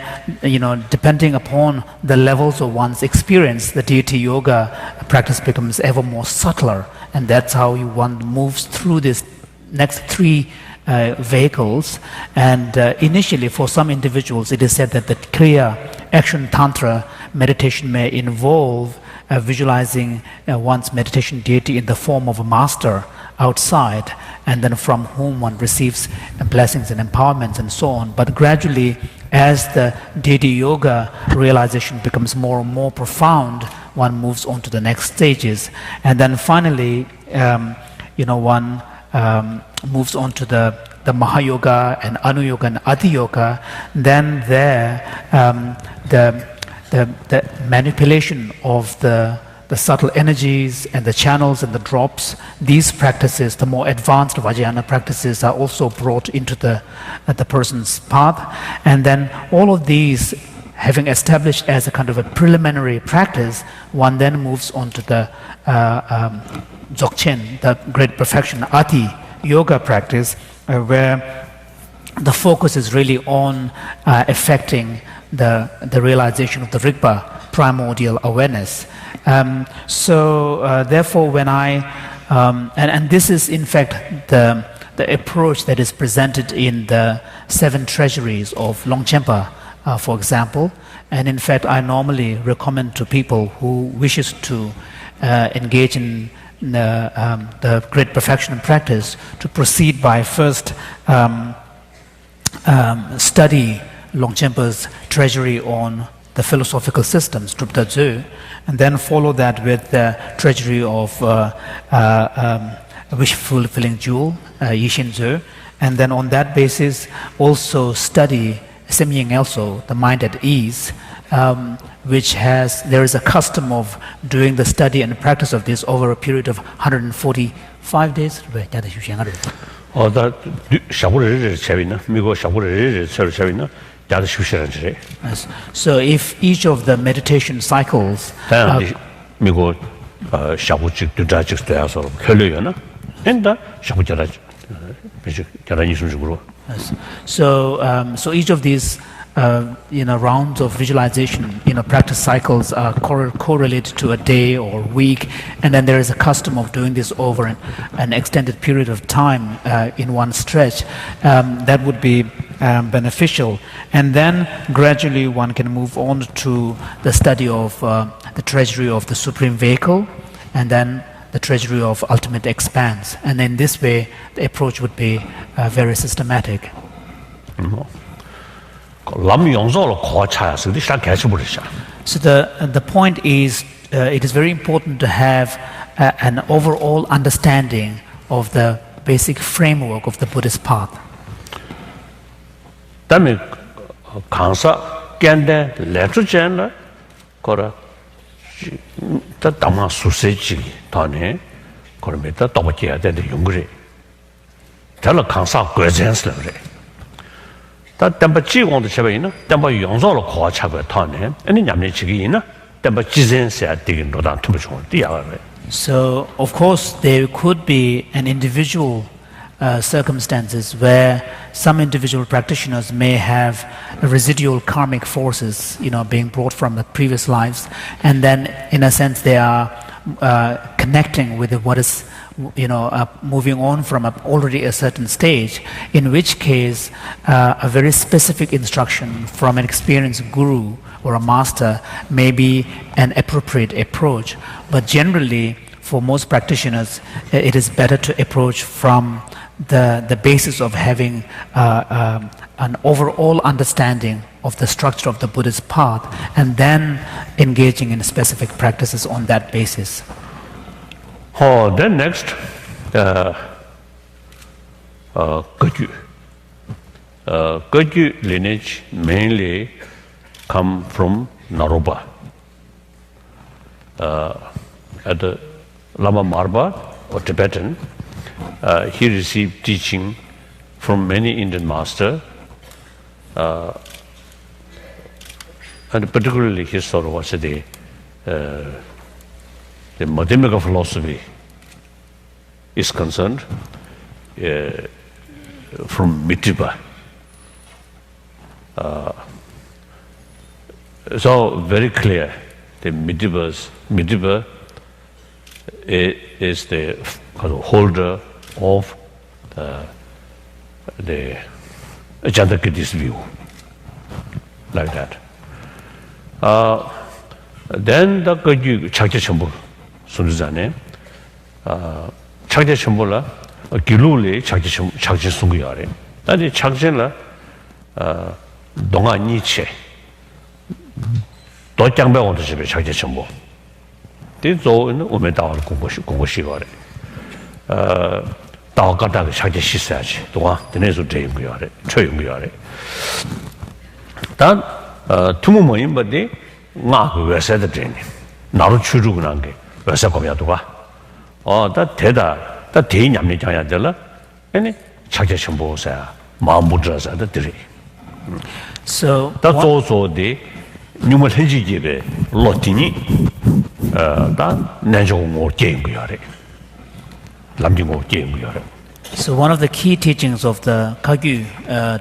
depending upon the levels of one's experience, the deity yoga practice becomes ever more subtler. And that's how one moves through this next 3 vehicles. And initially, for some individuals, it is said that the Kriya action tantra meditation may involve visualizing one's meditation deity in the form of a master outside, and then from whom one receives blessings and empowerments and so on. But gradually, as the deity yoga realization becomes more and more profound, one moves on to the next stages. And then finally, one moves on to the Mahayoga and Anuyoga and Adiyoga. Then there, the manipulation of the subtle energies and the channels and the drops, these practices, the more advanced Vajrayana practices, are also brought into the person's path. And then all of these, having established as a kind of a preliminary practice, one then moves on to the Dzogchen, the great perfection, Ati yoga practice, where the focus is really on affecting the realization of the Rigpa, primordial awareness. Therefore, when and this is in fact the approach that is presented in the 7 treasuries of Longchenpa, for example. And in fact, I normally recommend to people who wishes to engage in the great perfection practice to proceed by first study Longchenpa's treasury on the philosophical systems, Drupta Dzu, and then follow that with the treasury of wish-fulfilling jewel, Yishin Dzu, and then on that basis also study Semying also, the mind at ease, which there is a custom of doing the study and practice of this over a period of 145 days. So if each of the meditation cycles so each of these rounds of visualization, practice cycles are correlated to a day or week, and then there is a custom of doing this over an extended period of time in one stretch. That would be beneficial. And then gradually one can move on to the study of the treasury of the Supreme Vehicle, and then the treasury of ultimate expanse. And in this way, the approach would be very systematic. So the point is, it is very important to have an overall understanding of the basic framework of the Buddhist path. 다음에 강사 깬데 레트젠라 거라 다 담아 수세지 다네 그러면다 더버지야 되는데 용거리 달라 강사 거전스를 그래 다 담바 지공도 쳐봐이나 담바 용서로 거차고 다네 아니 냠네 지기이나 담바 지전세야 되긴 노단 투부 좀 뛰어야 So, of course, there could be an individual circumstances where some individual practitioners may have residual karmic forces, being brought from the previous lives, and then, in a sense, they are connecting with what is, moving on from already a certain stage. In which case, a very specific instruction from an experienced guru or a master may be an appropriate approach. But generally, for most practitioners, it is better to approach from the basis of having an overall understanding of the structure of the Buddhist path and then engaging in specific practices on that basis. Then next, Gurju. Gurju lineage mainly come from Naropa. At the Lama Marba or Tibetan, he received teaching from many Indian masters, and particularly his sort of was the mathematical philosophy is concerned from Mitiba. So very clear, the Mitiba is the holder of the Jandakitis view, like that. Then the Gurju Chakya Chambul, Sunuzane, Chakya Chambula, Giluli Chakya Sunguyare. That is Chakjala Donga Nietzsche. Dojangbe on the Chakya Chambu. This all in Umedal Kungoshigore. Dagata Chakya Shisach, the one, the Nezu Dayunguyare, Choyunguyare. Then Tumumoim, but they not were said the training. Naruchurugange, Vesakomiatua. Oh, that Teda, that Tain Yamnichaya Della, any Chakya Chambu, Mahamudra at the tree. So that's also the Numahenji Lotini, that Najo more game we are. Lamdi more game we are. So one of the key teachings of the Kagyu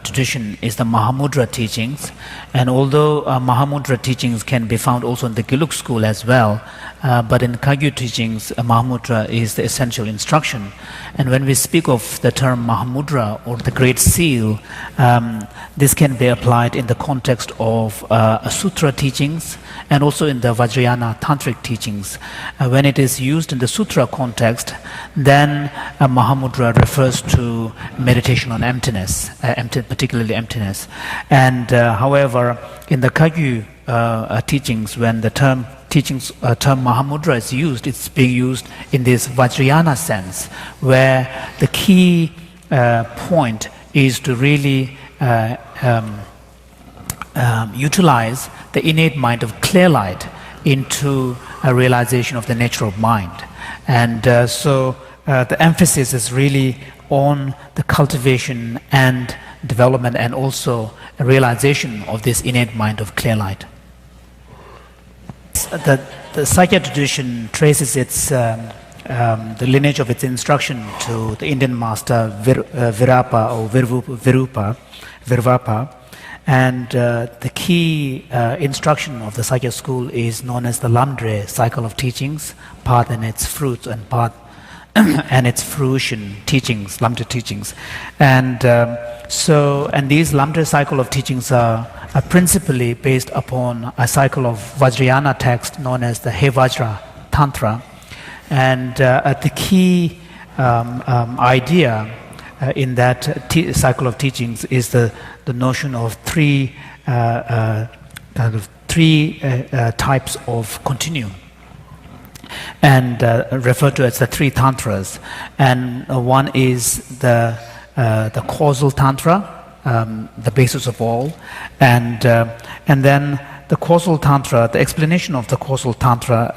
tradition is the Mahamudra teachings, and although Mahamudra teachings can be found also in the Gelug school as well, but in Kagyu teachings, Mahamudra is the essential instruction. And when we speak of the term Mahamudra or the Great Seal, this can be applied in the context of Sutra teachings and also in the Vajrayana Tantric teachings. When it is used in the Sutra context, then Mahamudra refers to meditation on emptiness, particularly emptiness. And however, in the Kagyu teachings, when the term Mahamudra is used, it's being used in this Vajrayana sense, where the key point is to really utilize the innate mind of clear light into a realization of the nature of mind. And so the emphasis is really on the cultivation and development and also a realization of this innate mind of clear light. The Sakya tradition traces the lineage of its instruction to the Indian master Virapa or Virvapa. And the key instruction of the Sakya school is known as the Lamdre cycle of teachings, path and its fruits, and path and its fruition teachings, Lamdre teachings. And these Lamdre cycle of teachings are principally based upon a cycle of Vajrayana text known as the He Vajra Tantra. And the key idea in that cycle of teachings is the notion of three types of continuum, and referred to as the three tantras. And one is the causal tantra, the basis of all, and then the causal tantra, the explanation of the causal tantra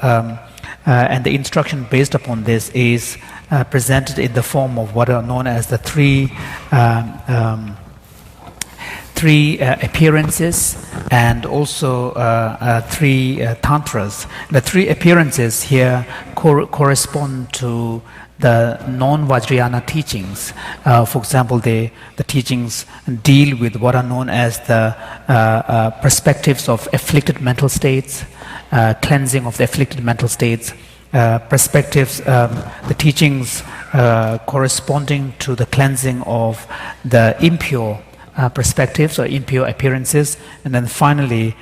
and the instruction based upon this is presented in the form of what are known as the three appearances and also three tantras. The three appearances here correspond to the non-Vajrayana teachings. For example, the teachings deal with what are known as the perspectives of afflicted mental states, cleansing of the afflicted mental states, perspectives, the teachings corresponding to the cleansing of the impure perspectives or impure appearances, and then finally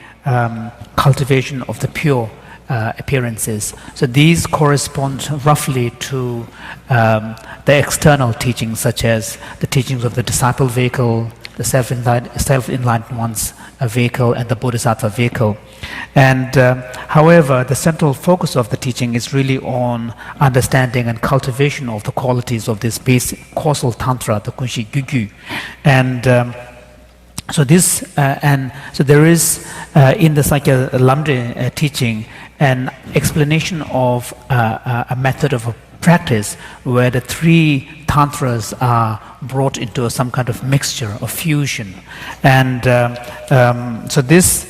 cultivation of the pure appearances. So these correspond roughly to the external teachings, such as the teachings of the disciple vehicle, the self-enlightened one's vehicle, and the bodhisattva vehicle. And however, the central focus of the teaching is really on understanding and cultivation of the qualities of this basic causal tantra, the Kunshi Gyugyu. And so there is in the Sakya Lamdre teaching an explanation of a method of a practice where the three tantras are brought into some kind of mixture or fusion, and so this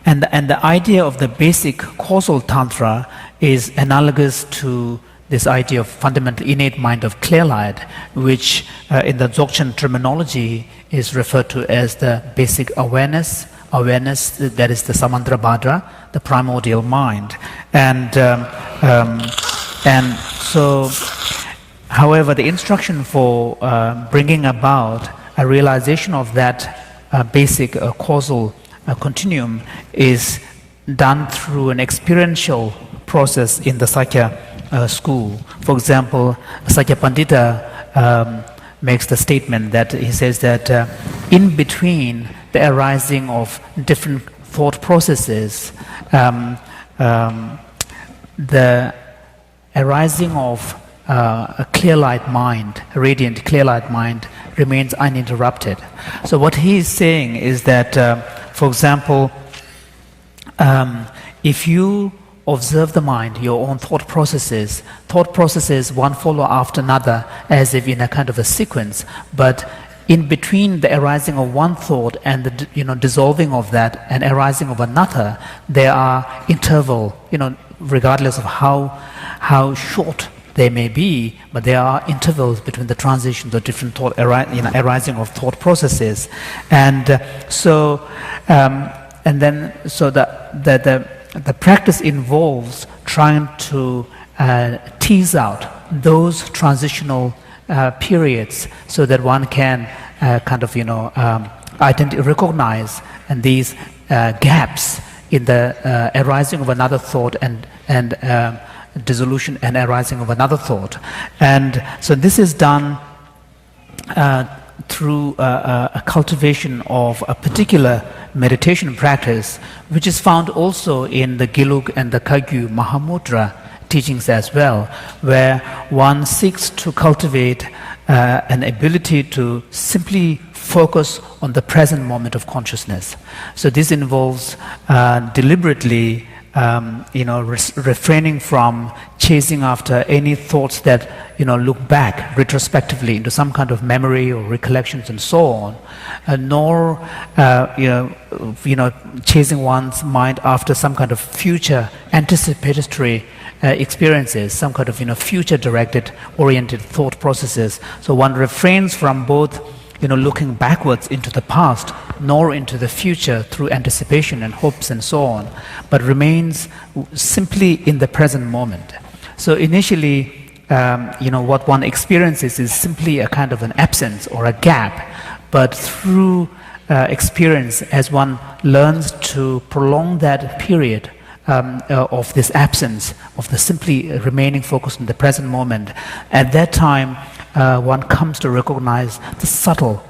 and the idea of the basic causal tantra is analogous to this idea of fundamental innate mind of clear light, which in the Dzogchen terminology is referred to as the basic awareness that is the Samantrabhadra, the primordial mind. And so, however, the instruction for bringing about a realization of that basic causal continuum is done through an experiential process in the Sakya school. For example, Sakya Pandita makes the statement that he says that in between the arising of different thought processes, the arising of a clear light mind, a radiant clear light mind, remains uninterrupted. So what he is saying is that, for example, if you observe the mind, your own thought processes one follow after another as if in a kind of a sequence, but in between the arising of one thought and the dissolving of that and arising of another, there are interval, regardless of how short they may be, but there are intervals between the transitions of different thought arising of thought processes, and the practice involves trying to tease out those transitional periods so that one can recognize and these gaps in the arising of another thought and dissolution and arising of another thought. And so this is done through a cultivation of a particular meditation practice, which is found also in the Gelug and the Kagyu Mahamudra teachings as well, where one seeks to cultivate an ability to simply focus on the present moment of consciousness. So this involves deliberately refraining from chasing after any thoughts that look back retrospectively into some kind of memory or recollections and so on, nor chasing one's mind after some kind of future anticipatory experiences, some kind of future directed oriented thought processes. So one refrains from both looking backwards into the past nor into the future through anticipation and hopes and so on, but remains simply in the present moment. So initially, what one experiences is simply a kind of an absence or a gap, but through experience, as one learns to prolong that period of this absence, of the simply remaining focused in the present moment, at that time one comes to recognize the subtle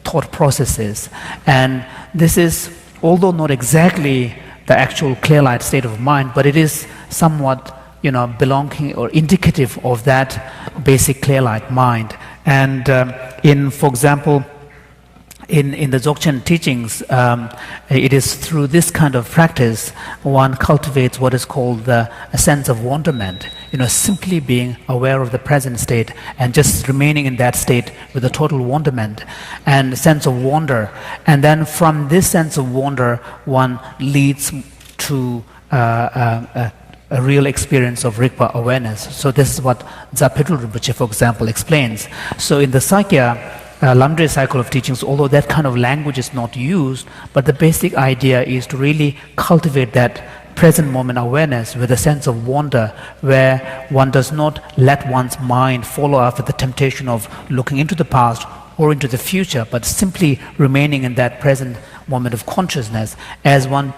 thought processes. And this is, although not exactly the actual clear light state of mind, but it is somewhat belonging or indicative of that basic clear light mind. And for example, in the Dzogchen teachings, it is through this kind of practice one cultivates what is called a sense of wonderment. Simply being aware of the present state and just remaining in that state with a total wonderment and sense of wonder. And then from this sense of wonder, one leads to a real experience of Rigpa awareness. So this is what Zapetul Rinpoche, for example, explains. So in the Sakya Lamdre cycle of teachings, although that kind of language is not used, but the basic idea is to really cultivate that present moment awareness with a sense of wonder, where one does not let one's mind follow after the temptation of looking into the past or into the future, but simply remaining in that present moment of consciousness. As one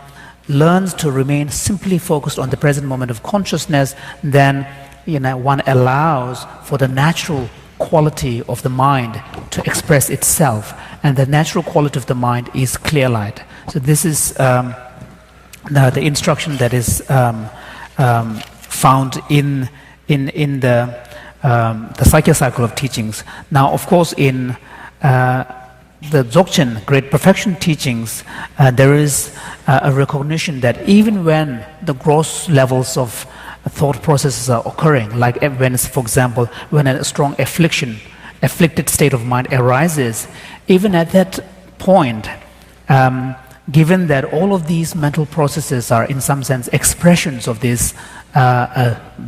learns to remain simply focused on the present moment of consciousness, then one allows for the natural quality of the mind to express itself, and the natural quality of the mind is clear light. So this is the instruction that is found in the Sakya cycle of teachings. Now, of course, in the Dzogchen Great Perfection teachings, there is a recognition that even when the gross levels of thought processes are occurring, like when, for example, when a strong afflicted state of mind arises, even at that point, given that all of these mental processes are in some sense expressions of this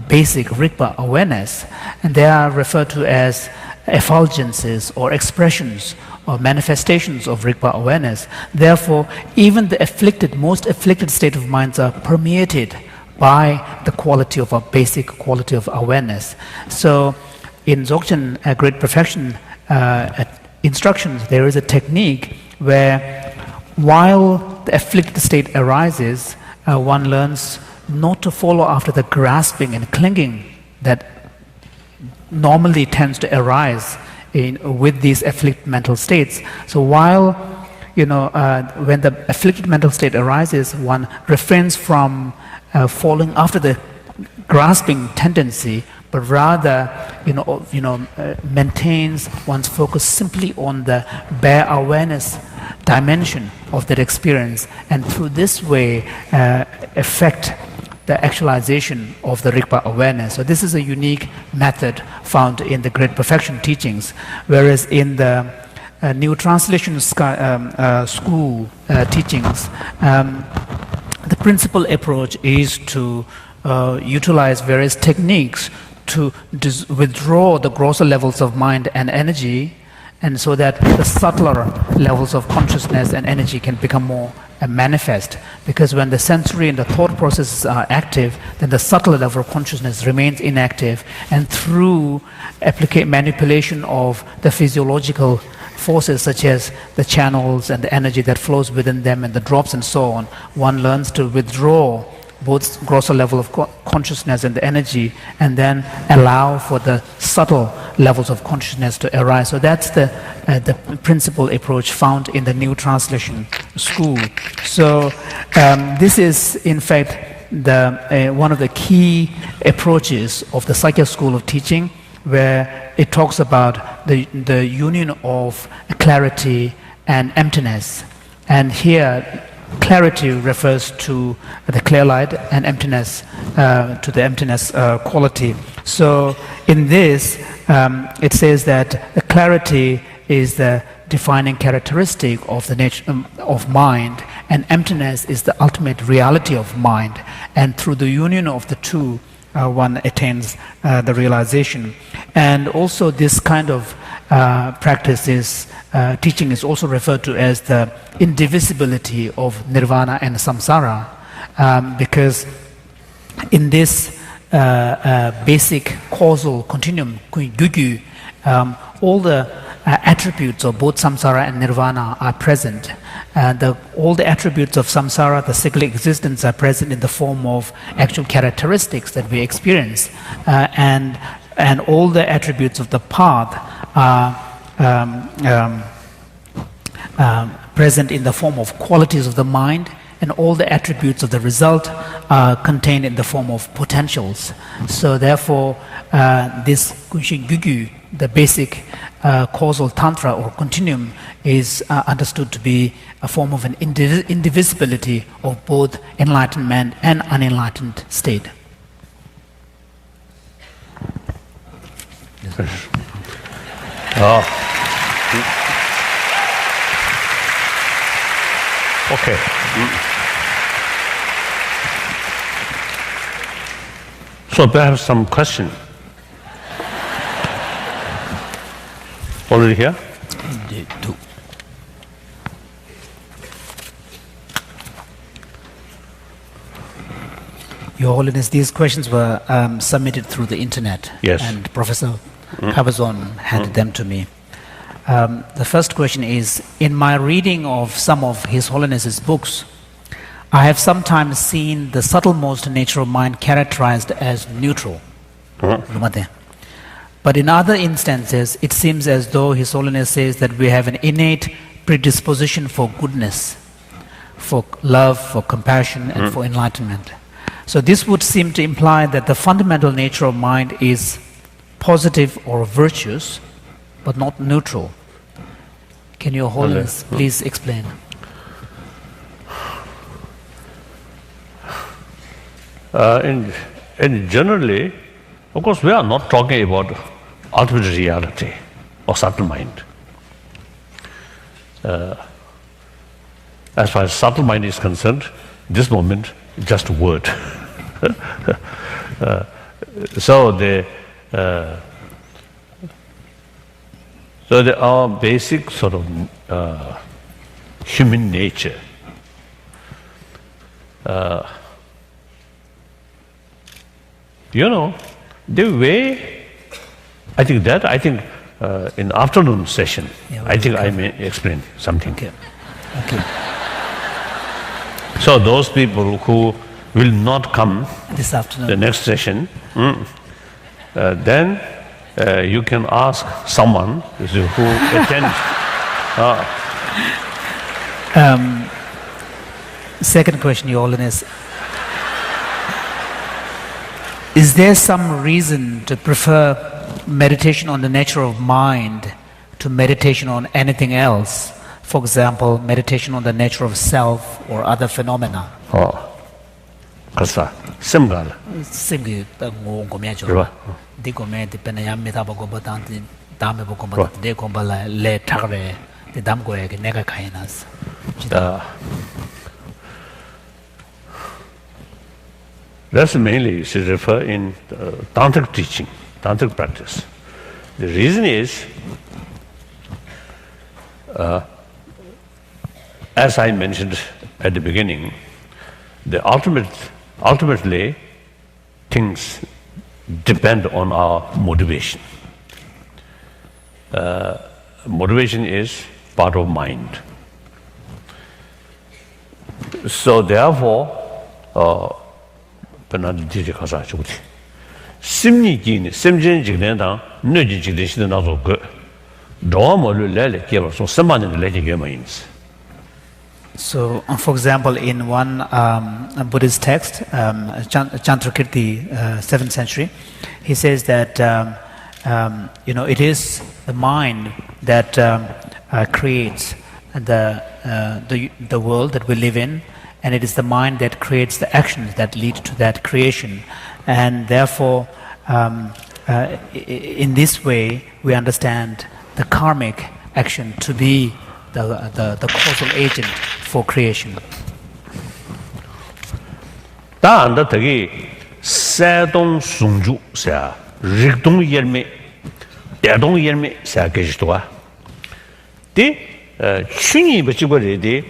basic Rigpa awareness, and they are referred to as effulgences or expressions or manifestations of Rigpa awareness. Therefore, even the most afflicted state of minds are permeated by the quality of a basic quality of awareness. So in Dzogchen Great Perfection instructions, there is a technique where while the afflicted state arises, one learns not to follow after the grasping and clinging that normally tends to arise with these afflicted mental states. So while when the afflicted mental state arises, one refrains from falling after the grasping tendency, but rather maintains one's focus simply on the bare awareness dimension of that experience, and through this way affect the actualization of the Rigpa awareness. So this is a unique method found in the Great Perfection teachings, whereas in the New Translation School teachings, the principal approach is to utilize various techniques to withdraw the grosser levels of mind and energy, and so that the subtler levels of consciousness and energy can become more manifest. Because when the sensory and the thought processes are active, then the subtler level of consciousness remains inactive, and through manipulation of the physiological forces such as the channels and the energy that flows within them and the drops and so on, one learns to withdraw both grosser level of consciousness and the energy, and then allow for the subtle levels of consciousness to arise. So that's the principal approach found in the New Translation School. So this is in fact one of the key approaches of the Sakya school of teaching, where it talks about the union of clarity and emptiness. And here, clarity refers to the clear light, and emptiness to the emptiness quality. So in this, it says that the clarity is the defining characteristic of the nature of mind, and emptiness is the ultimate reality of mind. And through the union of the two, one attains the realization. And also this kind of teaching is also referred to as the indivisibility of nirvana and samsara, because in this basic causal continuum, all the attributes of both samsara and nirvana are present. All the attributes of samsara, the cyclic existence, are present in the form of actual characteristics that we experience, and all the attributes of the path are present in the form of qualities of the mind, and all the attributes of the result are contained in the form of potentials. So therefore, this Gunshin Gyugyu the basic causal tantra or continuum is understood to be a form of an indivisibility of both enlightened man and unenlightened state. Okay. So perhaps some question. Already here? Your Holiness, these questions were submitted through the internet. Yes. And Professor Cabazon handed them to me. The first question is, in my reading of some of His Holiness's books, I have sometimes seen the subtlemost nature of mind characterized as neutral. But in other instances, it seems as though His Holiness says that we have an innate predisposition for goodness, for love, for compassion, and for enlightenment. So this would seem to imply that the fundamental nature of mind is positive or virtuous, but not neutral. Can Your Holiness please explain? And generally, of course, we are not talking about ultimate reality or subtle mind. As far as subtle mind is concerned, this moment, just a word. So our basic sort of human nature. The way, I think in afternoon session, I think I may explain something. Okay. So those people who will not come this afternoon, the next session, then you can ask someone who attends. Second question, Your Holiness. Is there some reason to prefer meditation on the nature of mind to meditation on anything else? For example, meditation on the nature of self or other phenomena? Kasa, simgal. Simgi ngong komya jo. Right. Di komya di penaya meta ba goba tanti dame ba goba de komba la le thagre di dam ko ke nega khainas. That's mainly should refer in tantric teaching, tantric practice. The reason is, as I mentioned at the beginning, ultimately things depend on our motivation. Motivation is part of mind. So therefore, So, for example, in one Buddhist text, Chandrakirti, 7th century, he says that it is the mind that creates the world that we live in, and it is the mind that creates the actions that lead to that creation. And therefore, in this way, we understand the karmic action to be the causal agent for creation. 다안다 되게 세동 숭주 사 릭동 열매 대동 열매 사 계시도와 디 춘이 버치버리디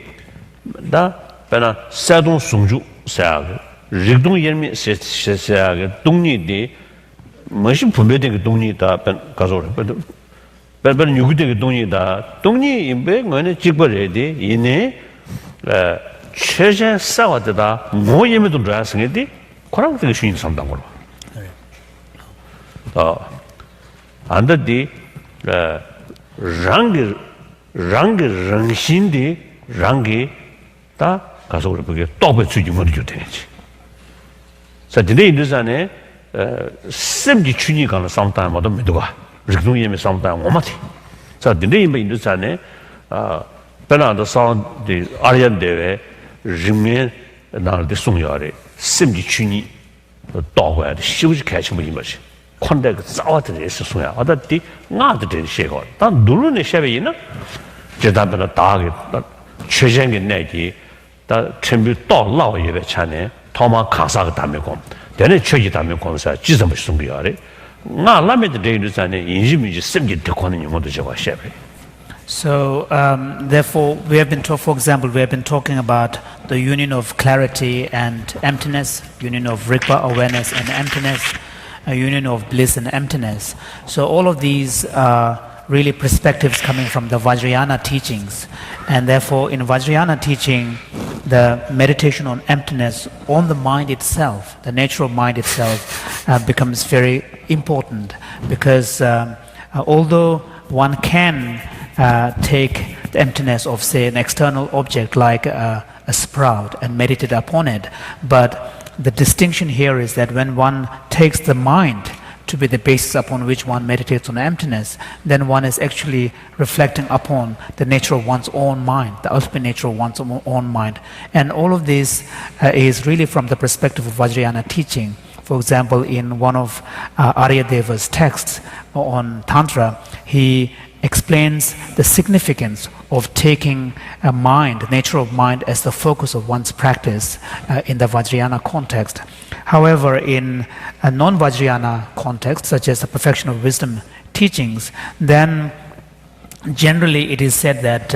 다 베나 세동 숭주 사 릭동 열매 사 동니디 무슨 분배된 그 동니다 가서 베베는 유구된 그 동니다 동니 임베 뭐네 찍버리디 이네 최전 싸워다 모임에도 들어왔으니 그런 되게 쉬운 상담으로. 안다디 랑신디 랑기 다 가서 우리 보게 또배 주지못 되는지. 자, 근데 인도산에 셈지 춘이 가는 상담마다 믿어가. riknuyeme samta ngomati. So the name in the Pena the sound the Aryan Deve remain now the Sungyare, Simji Chuni, the dog where the huge catch me much. Contact Zawat is Sunya, other tea, not the Shego. Don't do any Shavina. Jedabana target, Chejang in Nagi, that tribute dog law you chane, Toma Kazak Damicom. Then a church Damicom said, Jisam Sungyare. Now, let me the day to send an image simply to continue on the Java Chevy. So, therefore, for example, we have been talking about the union of clarity and emptiness, union of Rigpa awareness and emptiness, a union of bliss and emptiness. So all of these are really perspectives coming from the Vajrayana teachings. And therefore, in Vajrayana teaching, the meditation on emptiness, on the mind itself, the nature of mind itself, becomes very important because although one can take the emptiness of, say, an external object like a sprout and meditate upon it, but the distinction here is that when one takes the mind to be the basis upon which one meditates on emptiness, then one is actually reflecting upon the nature of one's own mind, the ultimate nature of one's own mind. And all of this is really from the perspective of Vajrayana teaching. For example, in one of Aryadeva's texts on Tantra, he explains the significance of taking a mind, the nature of mind, as the focus of one's practice in the Vajrayana context. However, in a non-Vajrayana context, such as the perfection of wisdom teachings, then generally it is said that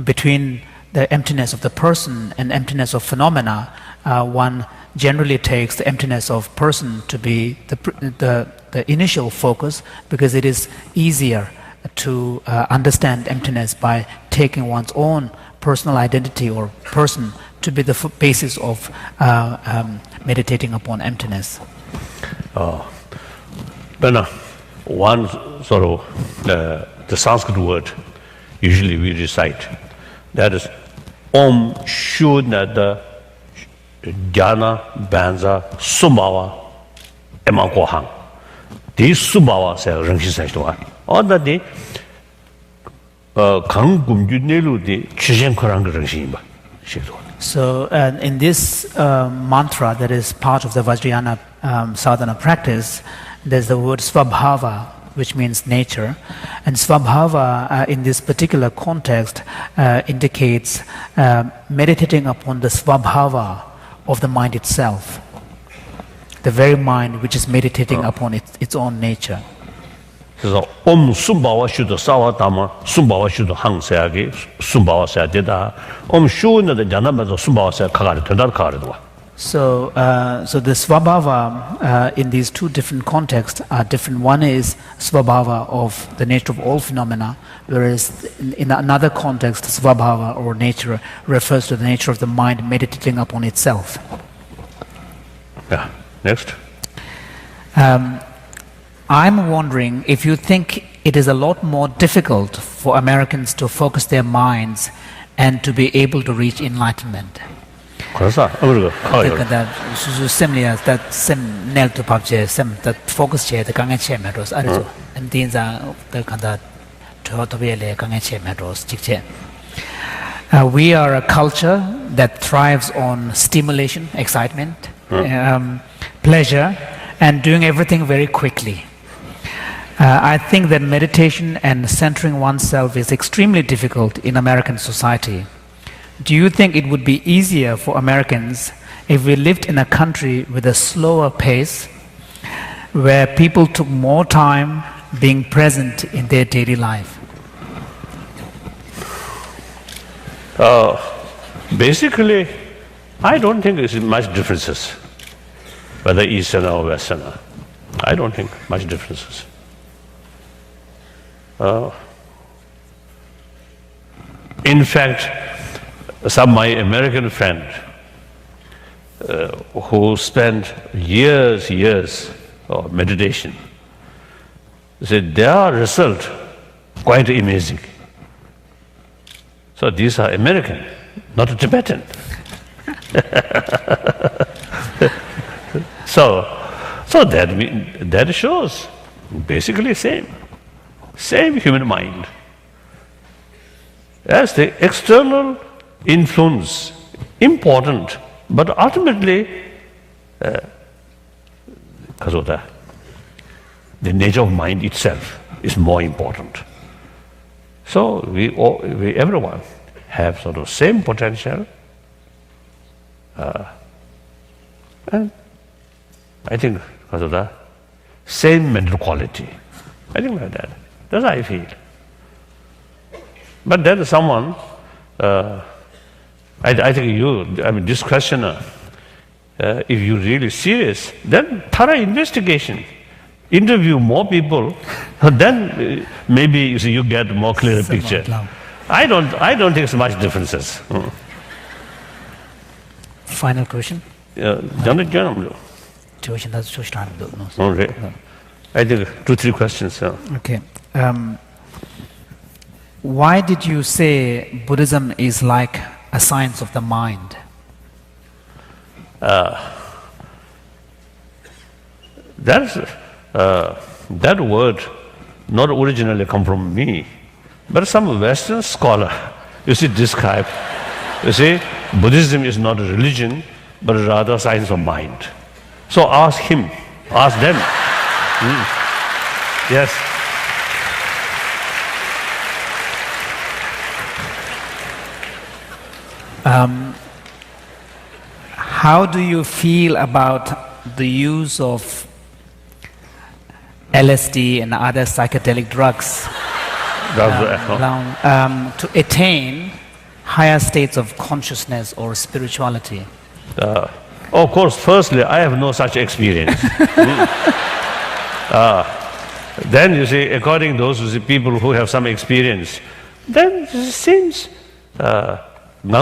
between the emptiness of the person and emptiness of phenomena, one generally takes the emptiness of person to be the initial focus, because it is easier to understand emptiness by taking one's own personal identity or person to be the basis of meditating upon emptiness. Then one sort of the Sanskrit word usually we recite, that is Om Shunada Dhyana Banza Sumbawa Emakohang. These Sumbawa say Rangshi Saishwa. Or that the Kangum Junelu the Chishan Korang Rangshimba. So, in this mantra that is part of the Vajrayana sadhana practice, there's the word Svabhava, which means nature. And Svabhava, in this particular context, indicates meditating upon the Svabhava of the mind itself, the very mind which is meditating upon its own nature. So, Om Sumbawa should Sawa Dama, Sumbawa should hang Sayagi, Sumbawa Sayadida, Om Shuna the Janama Sumbawa Sayakar, Tendar Karadwa. So, the Svabhava in these two different contexts are different. One is Svabhava of the nature of all phenomena, whereas in another context, Svabhava or nature refers to the nature of the mind meditating upon itself. Yeah, next. I'm wondering if you think it is a lot more difficult for Americans to focus their minds and to be able to reach enlightenment. That sem nel to pubje sem that focus che the kangen che metros arizo and things are the kanda to be le kangen che metros chikche. We are a culture that thrives on stimulation, excitement, pleasure, and doing everything very quickly. I think that meditation and centering oneself is extremely difficult in American society. Do you think it would be easier for Americans if we lived in a country with a slower pace, where people took more time being present in their daily life? Basically, I don't think there's much differences, whether Eastern or Western. I don't think much differences. In fact, some of my American friends who spent years of meditation said their result quite amazing. So these are American, not Tibetan. so that shows basically same. same human mind. Yes, the external influence, important, but ultimately, the nature of mind itself is more important. So we everyone have sort of same potential, and I think because of that, same mental quality. I think like that. That's how I feel. But then someone, I think this questioner, if you're really serious, then thorough investigation, interview more people, then maybe you get a more clearer picture. I don't think so much differences. Final question. Okay. I think 2-3 questions. Okay. Why did you say Buddhism is like a science of the mind? That word not originally come from me, but some Western scholar, describe. Buddhism is not a religion, but rather a science of mind. So ask him, ask them. Yes. How do you feel about the use of LSD and other psychedelic drugs to attain higher states of consciousness or spirituality? Of course, firstly, I have no such experience. Then according to those people who have some experience, then it seems but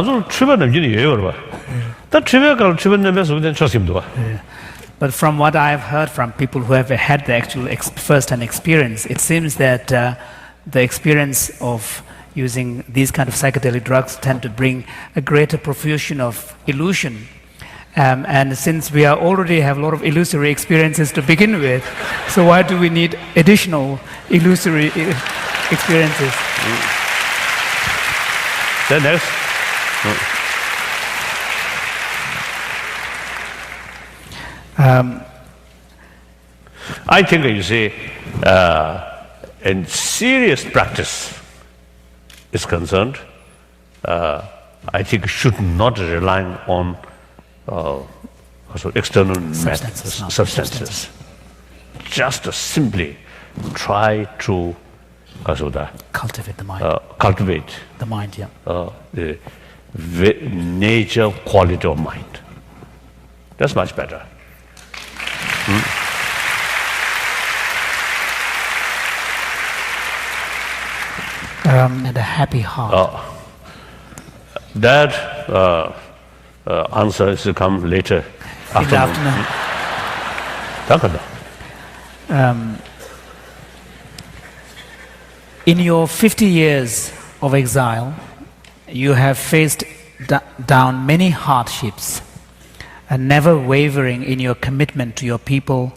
from what I have heard from people who have had the actual first-hand experience, it seems that the experience of using these kind of psychedelic drugs tend to bring a greater profusion of illusion. And since we already have a lot of illusory experiences to begin with, so why do we need additional illusory experiences? Then next. I think in serious practice is concerned, I think should not rely on external substances. Just simply try to cultivate the mind. Cultivate the mind, yeah. The nature quality of mind. That's much better. And a happy heart. That answer is to come later. In the afternoon. In your 50 years of exile, you have faced down many hardships, and never wavering in your commitment to your people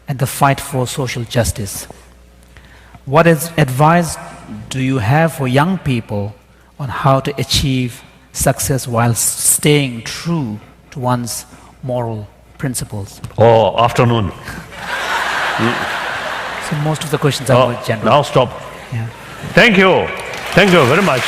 and the fight for social justice. What advice do you have for young people on how to achieve success while staying true to one's moral principles? Afternoon. So most of the questions are more general. Now stop. Yeah. Thank you. Thank you very much.